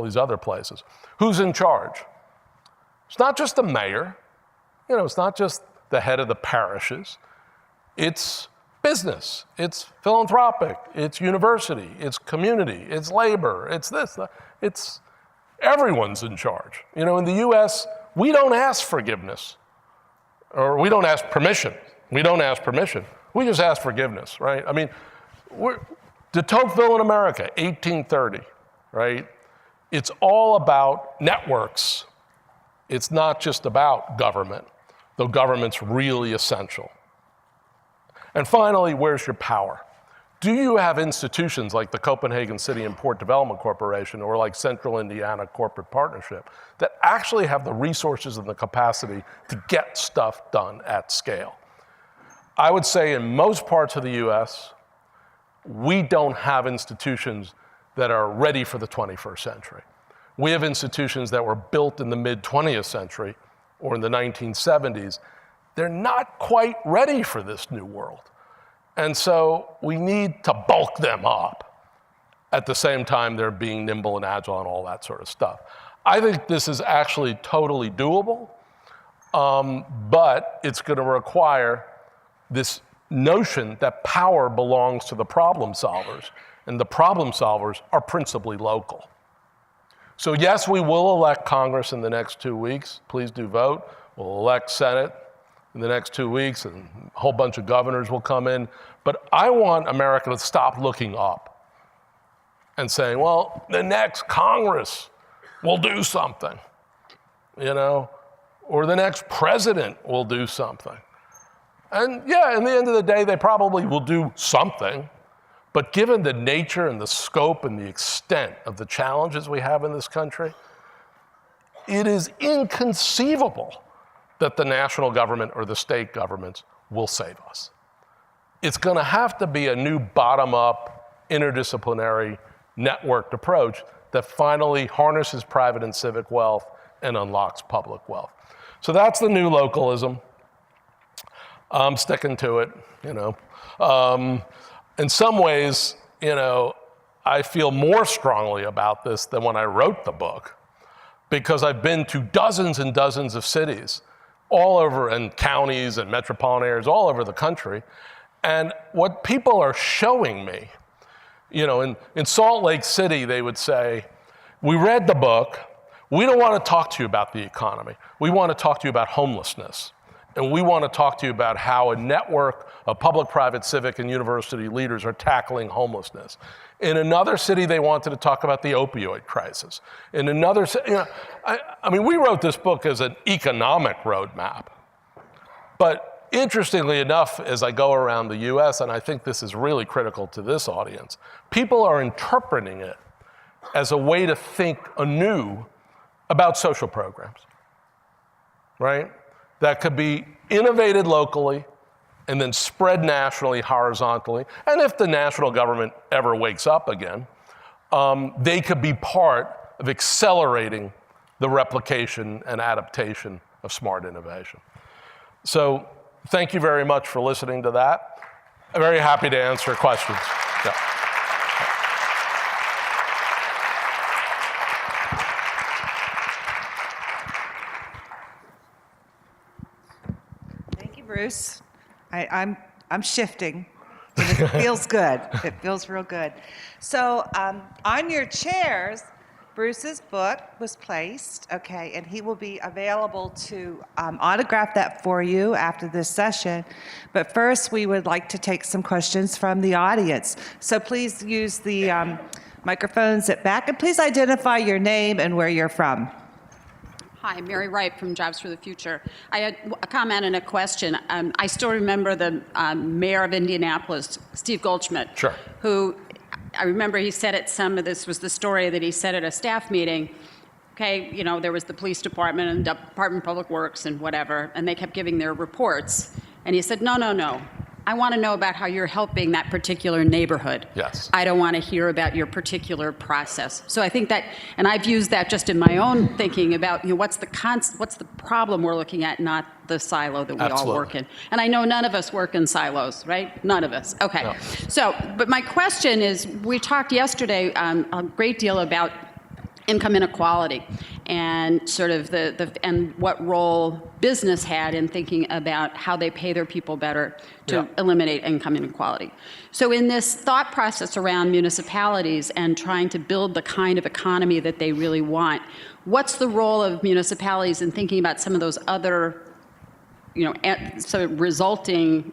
these other places. Who's in charge? It's not just the mayor. It's not just the head of the parishes. It's business. It's philanthropic. It's university. It's community. It's labor. It's this. It's everyone's in charge. In the US, we don't ask forgiveness. Or we don't ask permission. We don't ask permission. We just ask forgiveness, right? I mean, de Tocqueville in America, 1830, right? It's all about networks. It's not just about government, though government's really essential. And finally, where's your power? Do you have institutions like the Copenhagen City and Port Development Corporation or like Central Indiana Corporate Partnership that actually have the resources and the capacity to get stuff done at scale? I would say in most parts of the US, we don't have institutions that are ready for the 21st century. We have institutions that were built in the mid-20th century or in the 1970s. They're not quite ready for this new world. And so we need to bulk them up. At the same time, they're being nimble and agile and all that sort of stuff. I think this is actually totally doable, but it's going to require this notion that power belongs to the problem solvers, and the problem solvers are principally local. So yes, we will elect Congress in the next 2 weeks. Please do vote. We'll elect Senate in the next 2 weeks, and a whole bunch of governors will come in. But I want America to stop looking up and saying, well, the next Congress will do something, or the next president will do something. And yeah, in the end of the day, they probably will do something. But given the nature and the scope and the extent of the challenges we have in this country, it is inconceivable that the national government or the state governments will save us. It's going to have to be a new bottom-up, interdisciplinary, networked approach that finally harnesses private and civic wealth and unlocks public wealth. So that's the new localism. I'm sticking to it, you know. In some ways, you know, I feel more strongly about this than when I wrote the book, because I've been to dozens and dozens of cities all over, and counties and metropolitan areas all over the country. And what people are showing me, you know, in Salt Lake City, they would say, we read the book, we don't want to talk to you about the economy. We want to talk to you about homelessness. And we want to talk to you about how a network of public, private, civic, and university leaders are tackling homelessness. In another city, they wanted to talk about the opioid crisis. In another city, you know, I mean, we wrote this book as an economic roadmap. But interestingly enough, as I go around the US, and I think this is really critical to this audience, people are interpreting it as a way to think anew about social programs, right? That could be innovated locally and then spread nationally, horizontally. And if the national government ever wakes up again, they could be part of accelerating the replication and adaptation of smart innovation. So thank you very much for listening to that. I'm very happy to answer questions. Yeah. Bruce. I'm shifting. It feels good. It feels real good. So on your chairs, Bruce's book was placed, okay, and he will be available to autograph that for you after this session. But first, we would like to take some questions from the audience. So please use the microphones at back, and please identify your name and where you're from. Hi, Mary Wright from Jobs for the Future. I had a comment and a question. I still remember the mayor of Indianapolis, Steve Goldschmidt, sure, who I remember he said at this was the story that he said at a staff meeting, okay, you know, there was the police department and Department of Public Works and whatever, and they kept giving their reports. And he said, no. I want to know about how you're helping that particular neighborhood. Yes. I don't want to hear about your particular process. So I think that, and I've used that just in my own thinking about, you know, what's the problem we're looking at, not the silo that we Absolutely. all work in. And I know none of us work in silos, right? None of us. Okay. No. So, but my question is, we talked yesterday a great deal about income inequality and sort of and what role business had in thinking about how they pay their people better to eliminate income inequality. So in this thought process around municipalities and trying to build the kind of economy that they really want, what's the role of municipalities in thinking about some of those other, you know, sort of resulting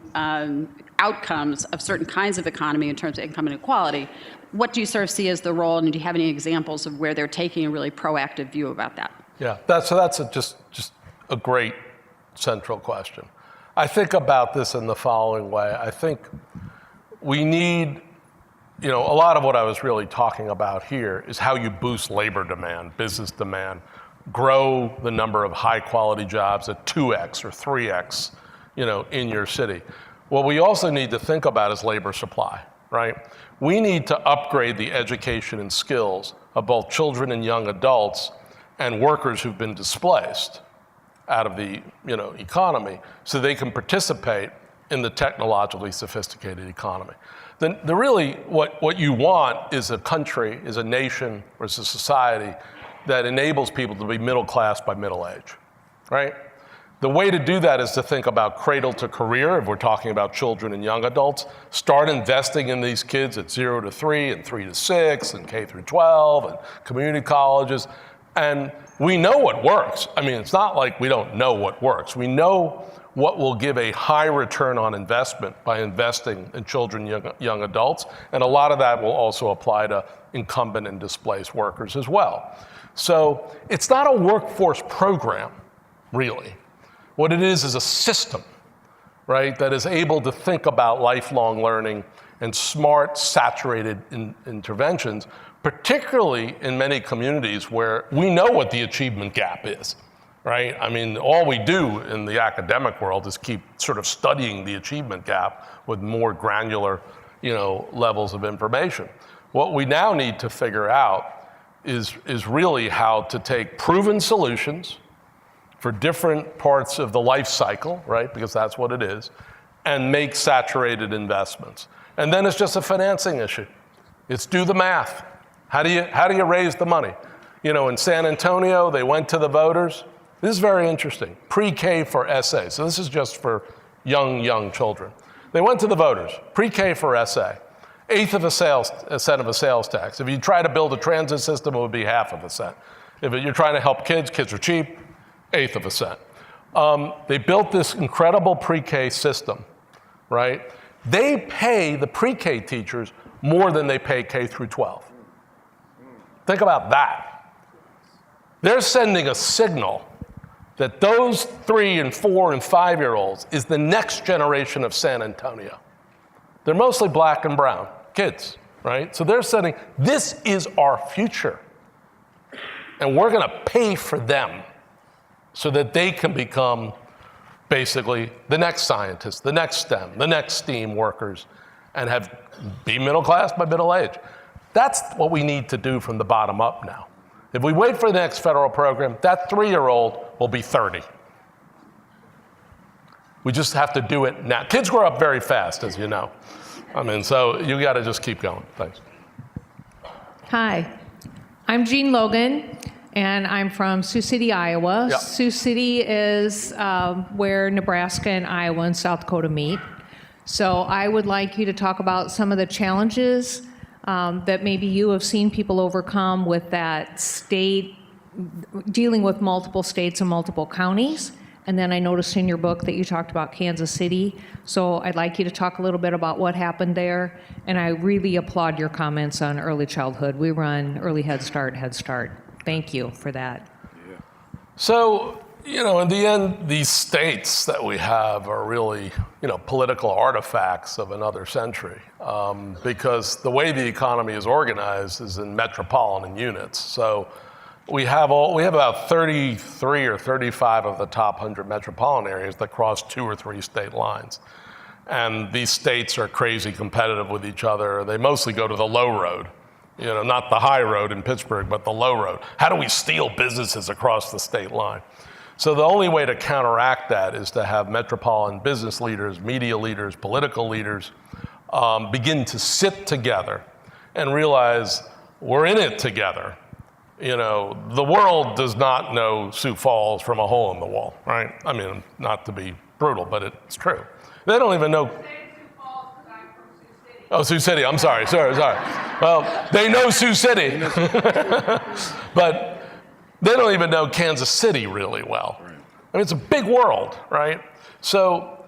outcomes of certain kinds of economy in terms of income inequality? What do you sort of see as the role, and do you have any examples of where they're taking a really proactive view about that? Yeah, that's just a great central question. I think about this in the following way. I think we need, you know, a lot of what I was really talking about here is how you boost labor demand, business demand, grow the number of high quality jobs at 2x or 3x, you know, in your city. What we also need to think about is labor supply, right? We need to upgrade the education and skills of both children and young adults and workers who've been displaced out of the, you know, economy so they can participate in the technologically sophisticated economy. The really, what you want is a country, is a nation, or is a society that enables people to be middle class by middle age, right? The way to do that is to think about cradle to career, if we're talking about children and young adults. Start investing in these kids at 0 to 3 and 3 to 6 and K through 12 and community colleges. And we know what works. I mean, it's not like we don't know what works. We know what will give a high return on investment by investing in children, young adults. And a lot of that will also apply to incumbent and displaced workers as well. So it's not a workforce program, really. What it is a system, right, that is able to think about lifelong learning and smart, saturated interventions, particularly in many communities where we know what the achievement gap is, right? I mean, all we do in the academic world is keep sort of studying the achievement gap with more granular, you know, levels of information. What we now need to figure out is really how to take proven solutions for different parts of the life cycle, right? Because that's what it is, and make saturated investments. And then it's just a financing issue. It's do the math. How do you raise the money? You know, in San Antonio, they went to the voters. This is very interesting. Pre-K for SA. So this is just for young children. They went to the voters. Pre-K for SA. Eighth of a cent of a sales tax. If you try to build a transit system, it would be half of a cent. If you're trying to help kids are cheap, eighth of a cent. They built this incredible pre-K system, right? They pay the pre-K teachers more than they pay K through 12. Think about that. They're sending a signal that those 3 and 4 and 5-year-olds is the next generation of San Antonio. They're mostly black and brown kids, right? So they're sending, this is our future. And we're gonna pay for them so that they can become basically the next scientists, the next STEM, the next STEAM workers, and be middle class by middle age. That's what we need to do from the bottom up now. If we wait for the next federal program, that 3-year-old will be 30. We just have to do it now. Kids grow up very fast, as you know. I mean, so you gotta just keep going. Thanks. Hi, I'm Jean Logan, and I'm from Sioux City, Iowa. Yep. Sioux City is where Nebraska and Iowa and South Dakota meet. So I would like you to talk about some of the challenges that maybe you have seen people overcome with that state, dealing with multiple states and multiple counties. And then I noticed in your book that you talked about Kansas City. So I'd like you to talk a little bit about what happened there. And I really applaud your comments on early childhood. We run Early Head Start. Thank you for that. So, you know, in the end, these states that we have are really, you know, political artifacts of another century, because the way the economy is organized is in metropolitan units. So we have about 33 or 35 of the top 100 metropolitan areas that cross 2 or 3 state lines. And these states are crazy competitive with each other. They mostly go to the low road, you know, not the high road in Pittsburgh, but the low road. How do we steal businesses across the state line? So the only way to counteract that is to have metropolitan business leaders, media leaders, political leaders begin to sit together and realize we're in it together. You know, the world does not know Sioux Falls from a hole in the wall, right? I mean, not to be brutal, but it's true. They don't even know. Oh, Sioux City, I'm sorry. Well, they know Sioux City, but they don't even know Kansas City really well. I mean, it's a big world, right? So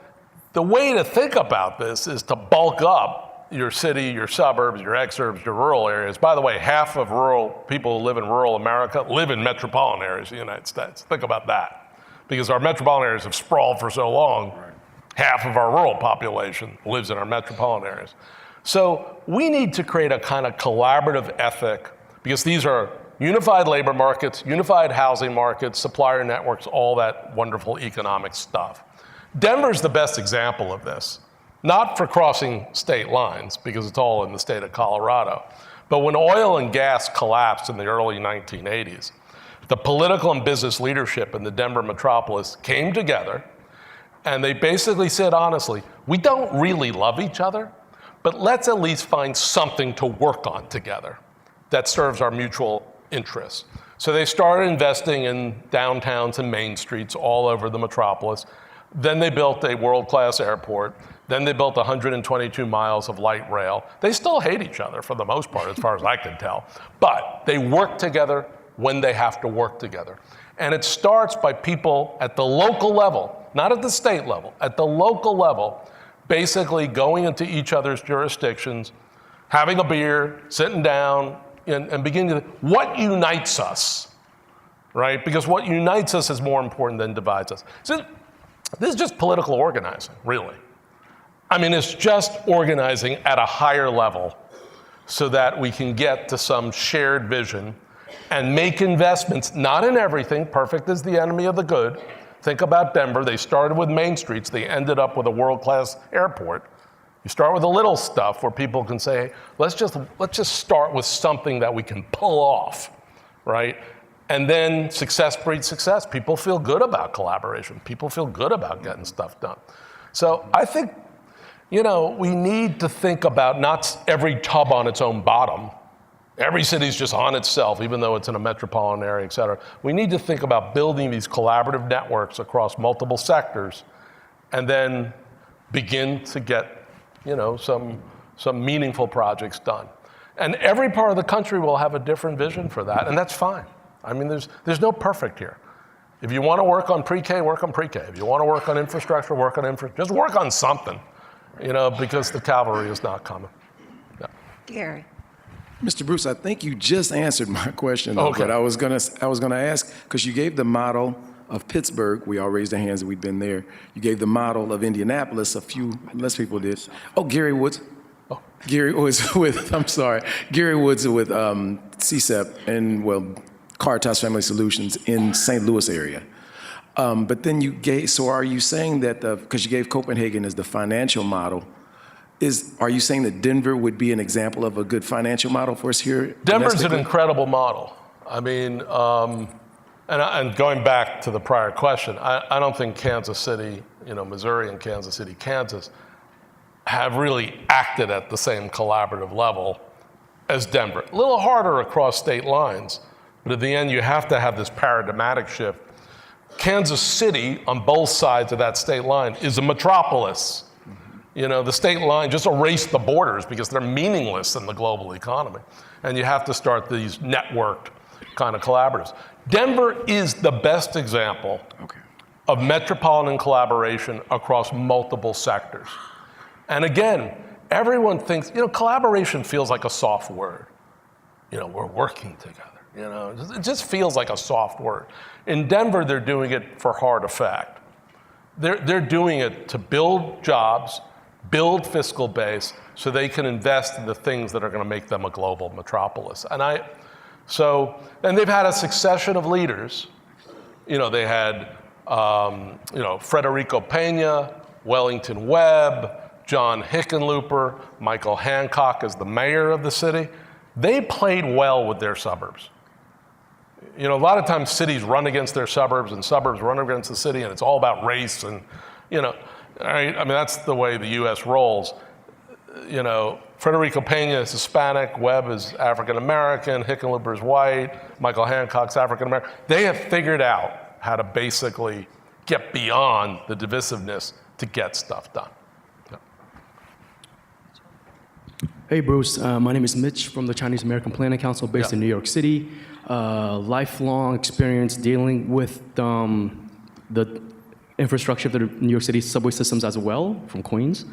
the way to think about this is to bulk up your city, your suburbs, your exurbs, your rural areas. By the way, half of rural people who live in rural America live in metropolitan areas of the United States. Think about that. Because our metropolitan areas have sprawled for so long, half of our rural population lives in our metropolitan areas. So we need to create a kind of collaborative ethic, because these are unified labor markets, unified housing markets, supplier networks, all that wonderful economic stuff. Denver's the best example of this. Not for crossing state lines, because it's all in the state of Colorado. But when oil and gas collapsed in the early 1980s, the political and business leadership in the Denver metropolis came together, and they basically said, honestly, we don't really love each other, but let's at least find something to work on together that serves our mutual interests. So they started investing in downtowns and main streets all over the metropolis. Then they built a world-class airport. Then they built 122 miles of light rail. They still hate each other for the most part, as far as I can tell. But they work together when they have to work together. And it starts by people at the local level, not at the state level, at the local level, basically going into each other's jurisdictions, having a beer, sitting down, and beginning to, what unites us, right? Because what unites us is more important than divides us. So this is just political organizing, really. I mean, it's just organizing at a higher level so that we can get to some shared vision and make investments, not in everything. Perfect is the enemy of the good. Think about Denver. They started with main streets. They ended up with a world-class airport. You start with the little stuff where people can say, let's just start with something that we can pull off, right? And then success breeds success. People feel good about collaboration. People feel good about getting stuff done. So I think, we need to think about not every tub on its own bottom. Every city's just on itself, even though it's in a metropolitan area, et cetera. We need to think about building these collaborative networks across multiple sectors and then begin to get, some meaningful projects done. And every part of the country will have a different vision for that, and that's fine. I mean, there's no perfect here. If you want to work on pre-K, work on pre-K. If you want to work on infrastructure, work on infrastructure. Just work on something, because the cavalry is not coming. Yeah. Gary. Mr. Bruce, I think you just answered my question, though, Okay. but I was gonna ask, because you gave the model of Pittsburgh. We all raised our hands and we've been there. You gave the model of Indianapolis. A few less people did. Oh, Gary Woods. Oh. Gary was with, I'm sorry, Gary Woods with CSEP and, Caritas Family Solutions in St. Louis area. But then so are you saying that, because you gave Copenhagen as the financial model, are you saying that Denver would be an example of a good financial model for us here? Denver's an domestically? incredible model. I mean, and going back to the prior question, I don't think Kansas City, Missouri and Kansas City, Kansas, have really acted at the same collaborative level as Denver. A little harder across state lines, but at the end you have to have this paradigmatic shift. Kansas City, on both sides of that state line, is a metropolis. The state line just erased the borders because they're meaningless in the global economy. And you have to start these networked kind of collaboratives. Denver is the best example of metropolitan collaboration across multiple sectors. And again, everyone thinks, collaboration feels like a soft word. We're working together. It just feels like a soft word. In Denver, they're doing it for hard effect. They're doing it to build jobs, build fiscal base, so they can invest in the things that are going to make them a global metropolis. And they've had a succession of leaders. They had, Federico Pena, Wellington Webb, John Hickenlooper, Michael Hancock as the mayor of the city. They played well with their suburbs. A lot of times cities run against their suburbs and suburbs run against the city, and it's all about race and, right? I mean, that's the way the U.S. rolls. Federico Pena is Hispanic, Webb is African American, Hickenlooper is white, Michael Hancock's African American. They have figured out how to basically get beyond the divisiveness to get stuff done. Yeah. Hey, Bruce. My name is Mitch from the Chinese American Planning Council based in New York City. Lifelong experience dealing with the infrastructure of the New York City subway systems as well, from Queens.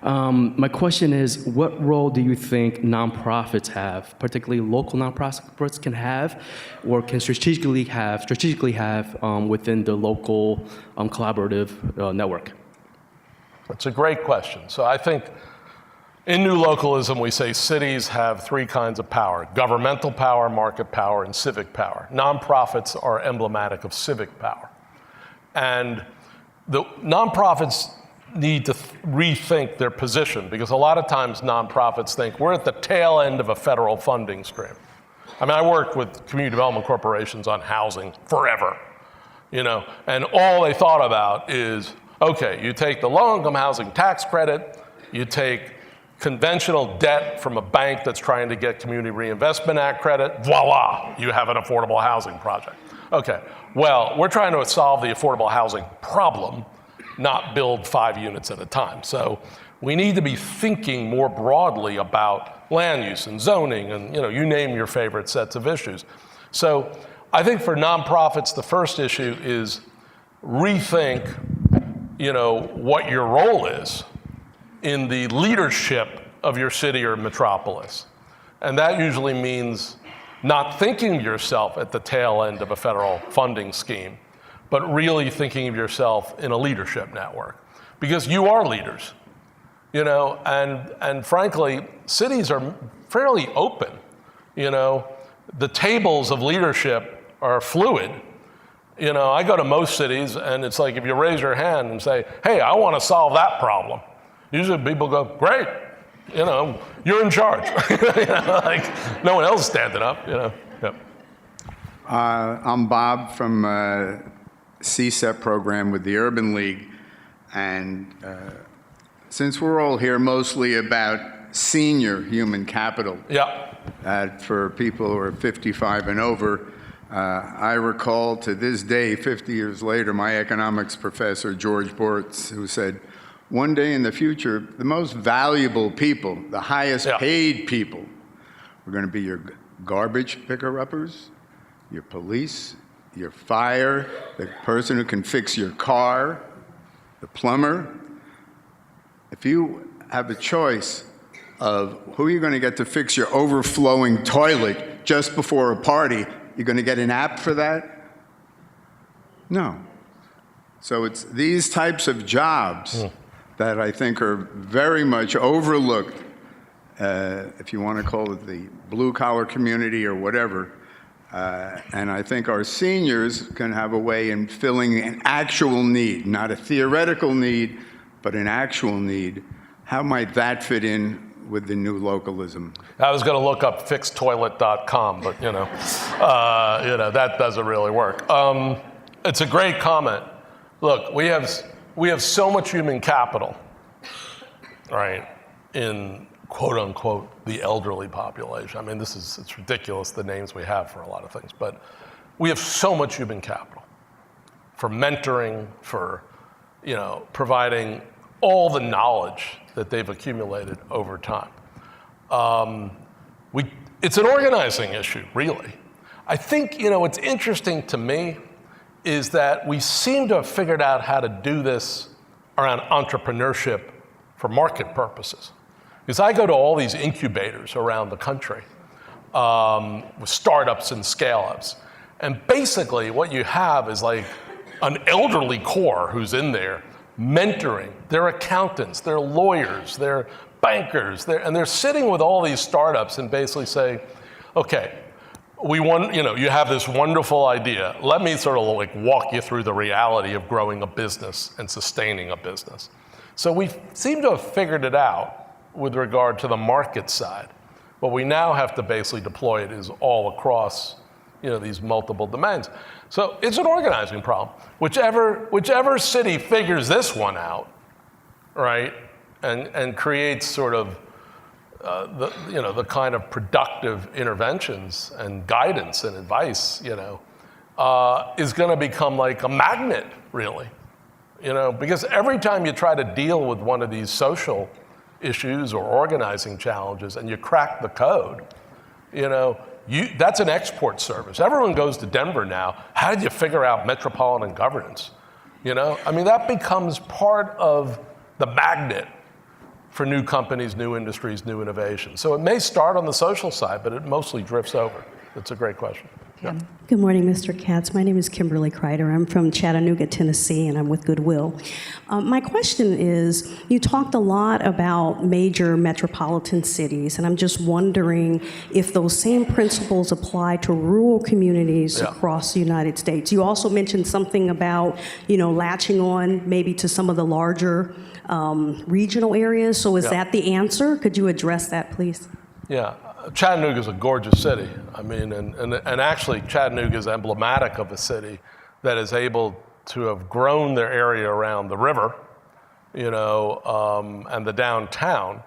My question is, what role do you think nonprofits have, particularly local nonprofits can have, or can strategically have within the local collaborative network? That's a great question. So I think in New Localism, we say cities have three kinds of power: governmental power, market power, and civic power. Nonprofits are emblematic of civic power. And the nonprofits need to rethink their position, because a lot of times nonprofits think we're at the tail end of a federal funding stream. I mean, I worked with community development corporations on housing forever, and all they thought about is, okay, you take the low-income housing tax credit, you take conventional debt from a bank that's trying to get Community Reinvestment Act credit, voila, you have an affordable housing project. Okay, well, we're trying to solve the affordable housing problem, not build 5 units at a time. So we need to be thinking more broadly about land use and zoning and, you name your favorite sets of issues. So I think for nonprofits, the first issue is rethink, what your role is in the leadership of your city or metropolis. And that usually means not thinking of yourself at the tail end of a federal funding scheme, but really thinking of yourself in a leadership network. Because you are leaders, and frankly, cities are fairly open. The tables of leadership are fluid. I go to most cities, and it's like if you raise your hand and say, hey, I want to solve that problem, usually people go, great, you're in charge. Like no one else is standing up. Yep. I'm Bob from CSEP program with the Urban League. And since we're all here mostly about senior human capital, for people who are 55 and over, I recall to this day, 50 years later, my economics professor, George Bortz, who said, one day in the future, the most valuable people, the highest paid people, are going to be your garbage picker-uppers, your police, your fire, the person who can fix your car, the plumber. If you have a choice of who you're going to get to fix your overflowing toilet just before a party, you're going to get an app for that? No. So it's these types of jobs that I think are very much overlooked, if you want to call it the blue-collar community or whatever. And I think our seniors can have a way in filling an actual need, not a theoretical need, but an actual need. How might that fit in with the new localism? I was going to look up fixtoilet.com, but that doesn't really work. It's a great comment. Look, we have so much human capital, right, in quote unquote the elderly population. I mean, it's ridiculous the names we have for a lot of things, but we have so much human capital for mentoring, for providing all the knowledge that they've accumulated over time. It's an organizing issue, really. I think, what's interesting to me is that we seem to have figured out how to do this around entrepreneurship for market purposes. Because I go to all these incubators around the country with startups and scale-ups. And basically what you have is like an elderly core who's in there mentoring. They're accountants, they're lawyers, they're bankers, and they're sitting with all these startups and basically saying, okay, you have this wonderful idea. Let me sort of like walk you through the reality of growing a business and sustaining a business. So we seem to have figured it out with regard to the market side. What we now have to basically deploy it is all across these multiple domains. So it's an organizing problem. Whichever city figures this one out, right, and creates sort of the kind of productive interventions and guidance and advice, is going to become like a magnet, really, because every time you try to deal with one of these social issues or organizing challenges and you crack the code, that's an export service. Everyone goes to Denver now. How did you figure out metropolitan governance? That becomes part of the magnet for new companies, new industries, new innovation. So it may start on the social side, but it mostly drifts over. That's a great question. Yeah. Good morning, Mr. Katz. My name is Kimberly Kreider. I'm from Chattanooga, Tennessee, and I'm with Goodwill. My question is, you talked a lot about major metropolitan cities, and I'm just wondering if those same principles apply to rural communities across the United States. You also mentioned something about, latching on maybe to some of the larger regional areas. So is that the answer? Could you address that, please? Yeah. Chattanooga is a gorgeous city. And actually Chattanooga is emblematic of a city that is able to have grown their area around the river, and the downtown,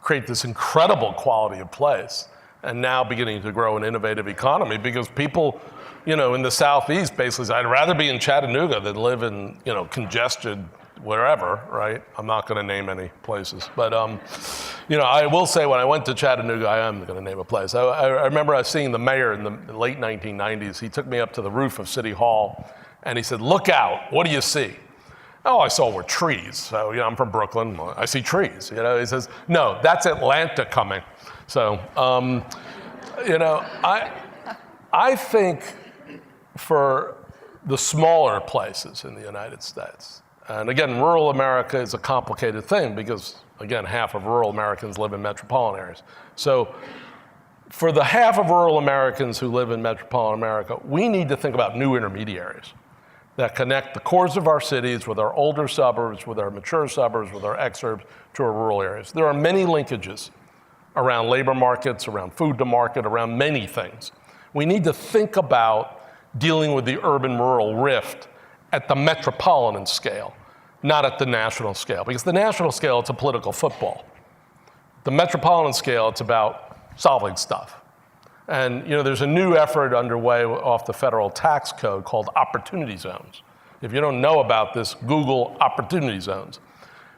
create this incredible quality of place, and now beginning to grow an innovative economy because people, in the Southeast basically say, I'd rather be in Chattanooga than live in, congested wherever, right? I'm not going to name any places. But, I will say when I went to Chattanooga, I am going to name a place. I remember I was seeing the mayor in the late 1990s. He took me up to the roof of City Hall, and he said, look out, what do you see? Oh, I saw were trees. So, I'm from Brooklyn. I see trees. He says, no, that's Atlanta coming. So, I think for the smaller places in the United States, and again, rural America is a complicated thing because, again, half of rural Americans live in metropolitan areas. So for the half of rural Americans who live in metropolitan America, we need to think about new intermediaries that connect the cores of our cities with our older suburbs, with our mature suburbs, with our exurbs to our rural areas. There are many linkages around labor markets, around food to market, around many things. We need to think about dealing with the urban-rural rift at the metropolitan scale, not at the national scale. Because the national scale, it's a political football. The metropolitan scale, it's about solving stuff. And there's a new effort underway off the federal tax code called opportunity zones. If you don't know about this, Google opportunity zones.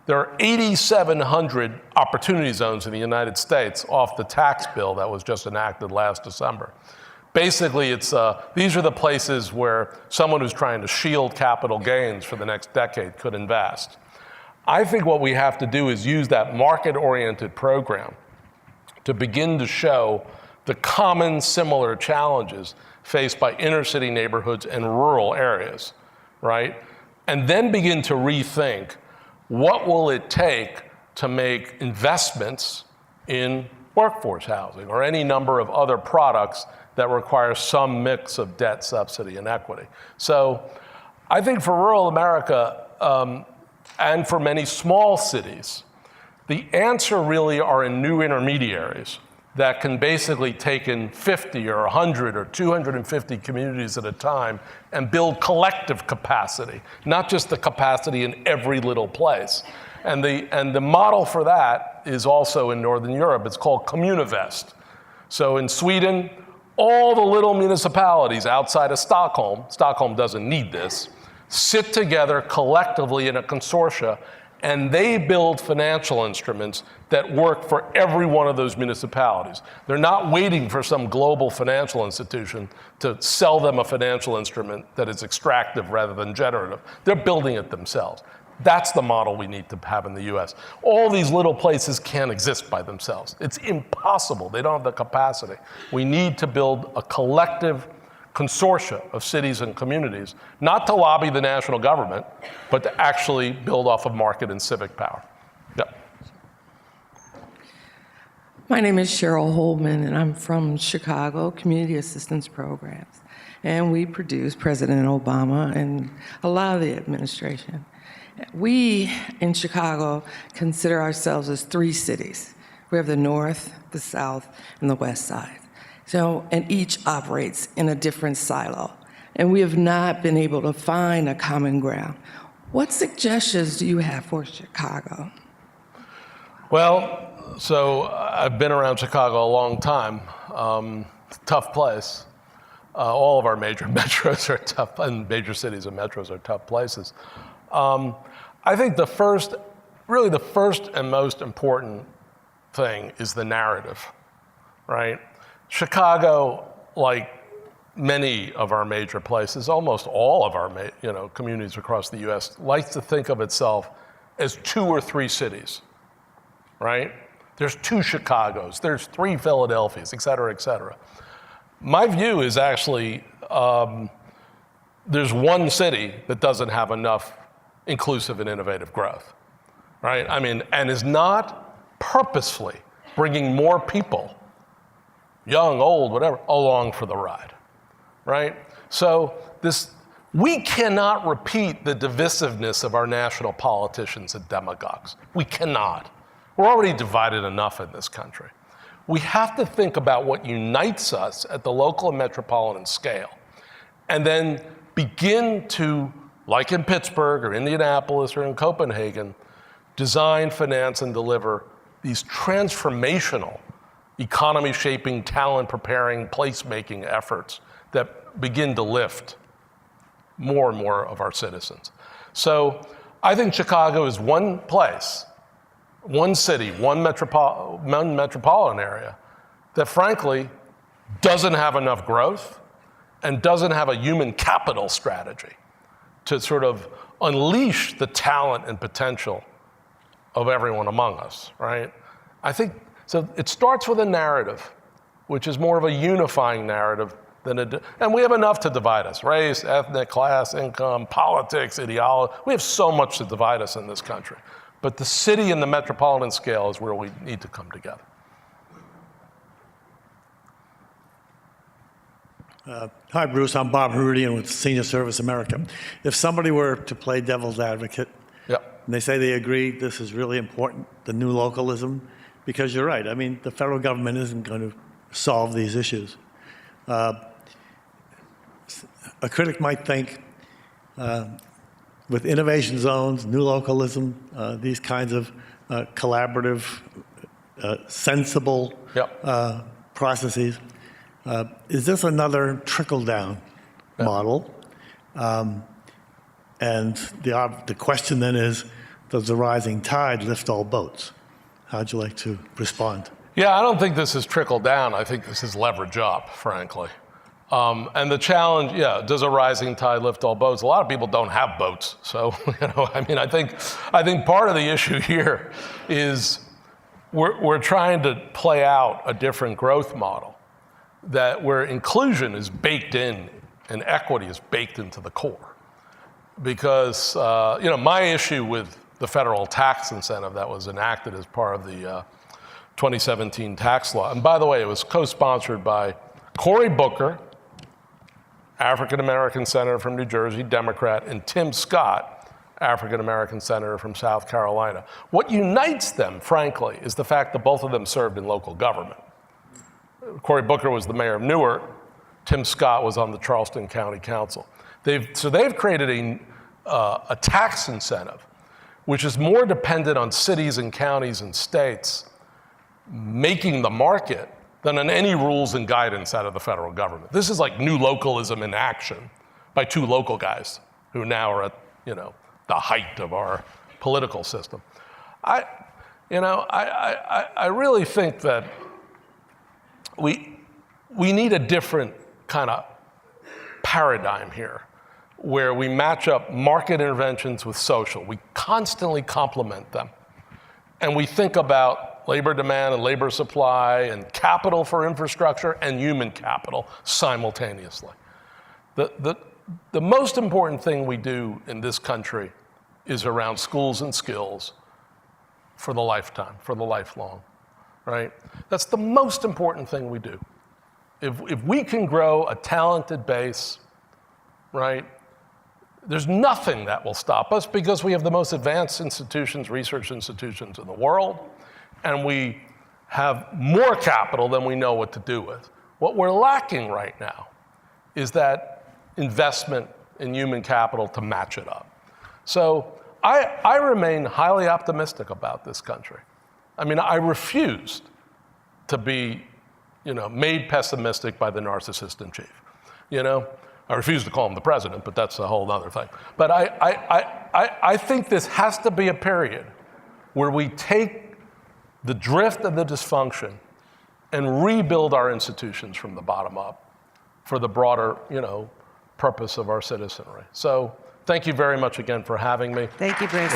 There are 8,700 opportunity zones in the United States off the tax bill that was just enacted last December. Basically, these are the places where someone who's trying to shield capital gains for the next decade could invest. I think what we have to do is use that market-oriented program to begin to show the common similar challenges faced by inner city neighborhoods and rural areas, right? And then begin to rethink what will it take to make investments in workforce housing or any number of other products that require some mix of debt, subsidy, and equity. So I think for rural America and for many small cities, the answer really are in new intermediaries that can basically take in 50 or 100 or 250 communities at a time and build collective capacity, not just the capacity in every little place. And the model for that is also in Northern Europe. It's called Kommunivest. So in Sweden, all the little municipalities outside of Stockholm doesn't need this, sit together collectively in a consortia, and they build financial instruments that work for every one of those municipalities. They're not waiting for some global financial institution to sell them a financial instrument that is extractive rather than generative. They're building it themselves. That's the model we need to have in the US. All these little places can't exist by themselves. It's impossible. They don't have the capacity. We need to build a collective consortia of cities and communities, not to lobby the national government, but to actually build off of market and civic power. Yep. My name is Cheryl Holman, and I'm from Chicago Community Assistance Programs. And we produce President Obama and a lot of the administration. We, in Chicago, consider ourselves as 3 cities. We have the North, the South, and the West Side. So, and each operates in a different silo. And we have not been able to find a common ground. What suggestions do you have for Chicago? Well, so I've been around Chicago a long time. Tough place. All of our major metros are tough, and major cities and metros are tough places. I think the first and most important thing is the narrative, right? Chicago, like many of our major places, almost all of our communities across the U.S., likes to think of itself as 2 or 3 cities, right? There's 2 Chicagos, there's 3 Philadelphias, et cetera, et cetera. My view is actually there's 1 city that doesn't have enough inclusive and innovative growth, right? I mean, and is not purposefully bringing more people, young, old, whatever, along for the ride, right? So we cannot repeat the divisiveness of our national politicians and demagogues. We cannot. We're already divided enough in this country. We have to think about what unites us at the local and metropolitan scale, and then begin to, like in Pittsburgh or Indianapolis or in Copenhagen, design, finance, and deliver these transformational economy-shaping, talent-preparing, place-making efforts that begin to lift more and more of our citizens. So I think Chicago is one place, one city, one metropolitan area that frankly doesn't have enough growth and doesn't have a human capital strategy to sort of unleash the talent and potential of everyone among us, right? I think, so it starts with a narrative, which is more of a unifying narrative than and we have enough to divide us, race, ethnic, class, income, politics, ideology. We have so much to divide us in this country. But the city and the metropolitan scale is where we need to come together. Hi, Bruce. I'm Bob Herudian with Senior Service America. If somebody were to play devil's advocate, and they say they agree this is really important, the new localism, because you're right. I mean, the federal government isn't going to solve these issues. a critic might think with innovation zones, new localism, these kinds of collaborative, sensible processes, is this another trickle-down model? And the question then is, does the rising tide lift all boats? How'd you like to respond? Yeah, I don't think this is trickle down. I think this is leverage up, frankly. And the challenge, does a rising tide lift all boats? A lot of people don't have boats. So, I think part of the issue here is we're trying to play out a different growth model where inclusion is baked in and equity is baked into the core. Because, my issue with the federal tax incentive that was enacted as part of the 2017 tax law, and by the way, it was co-sponsored by Cory Booker, African-American senator from New Jersey, Democrat, and Tim Scott, African-American senator from South Carolina. What unites them, frankly, is the fact that both of them served in local government. Cory Booker was the mayor of Newark. Tim Scott was on the Charleston County Council. They've created a tax incentive, which is more dependent on cities and counties and states making the market than on any rules and guidance out of the federal government. This is like new localism in action by two local guys who now are at, the height of our political system. I really think that we need a different kind of paradigm here where we match up market interventions with social. We constantly complement them. And we think about labor demand and labor supply and capital for infrastructure and human capital simultaneously. The most important thing we do in this country is around schools and skills for the lifetime, for the lifelong, right? That's the most important thing we do. If we can grow a talented base, right, there's nothing that will stop us because we have the most advanced institutions, research institutions in the world, and we have more capital than we know what to do with. What we're lacking right now is that investment in human capital to match it up. So I remain highly optimistic about this country. I refused to be, made pessimistic by the narcissist in chief. I refuse to call him the president, but that's a whole other thing. But I think this has to be a period where we take the drift of the dysfunction and rebuild our institutions from the bottom up for the broader, purpose of our citizenry. So thank you very much again for having me. Thank you, Bruce.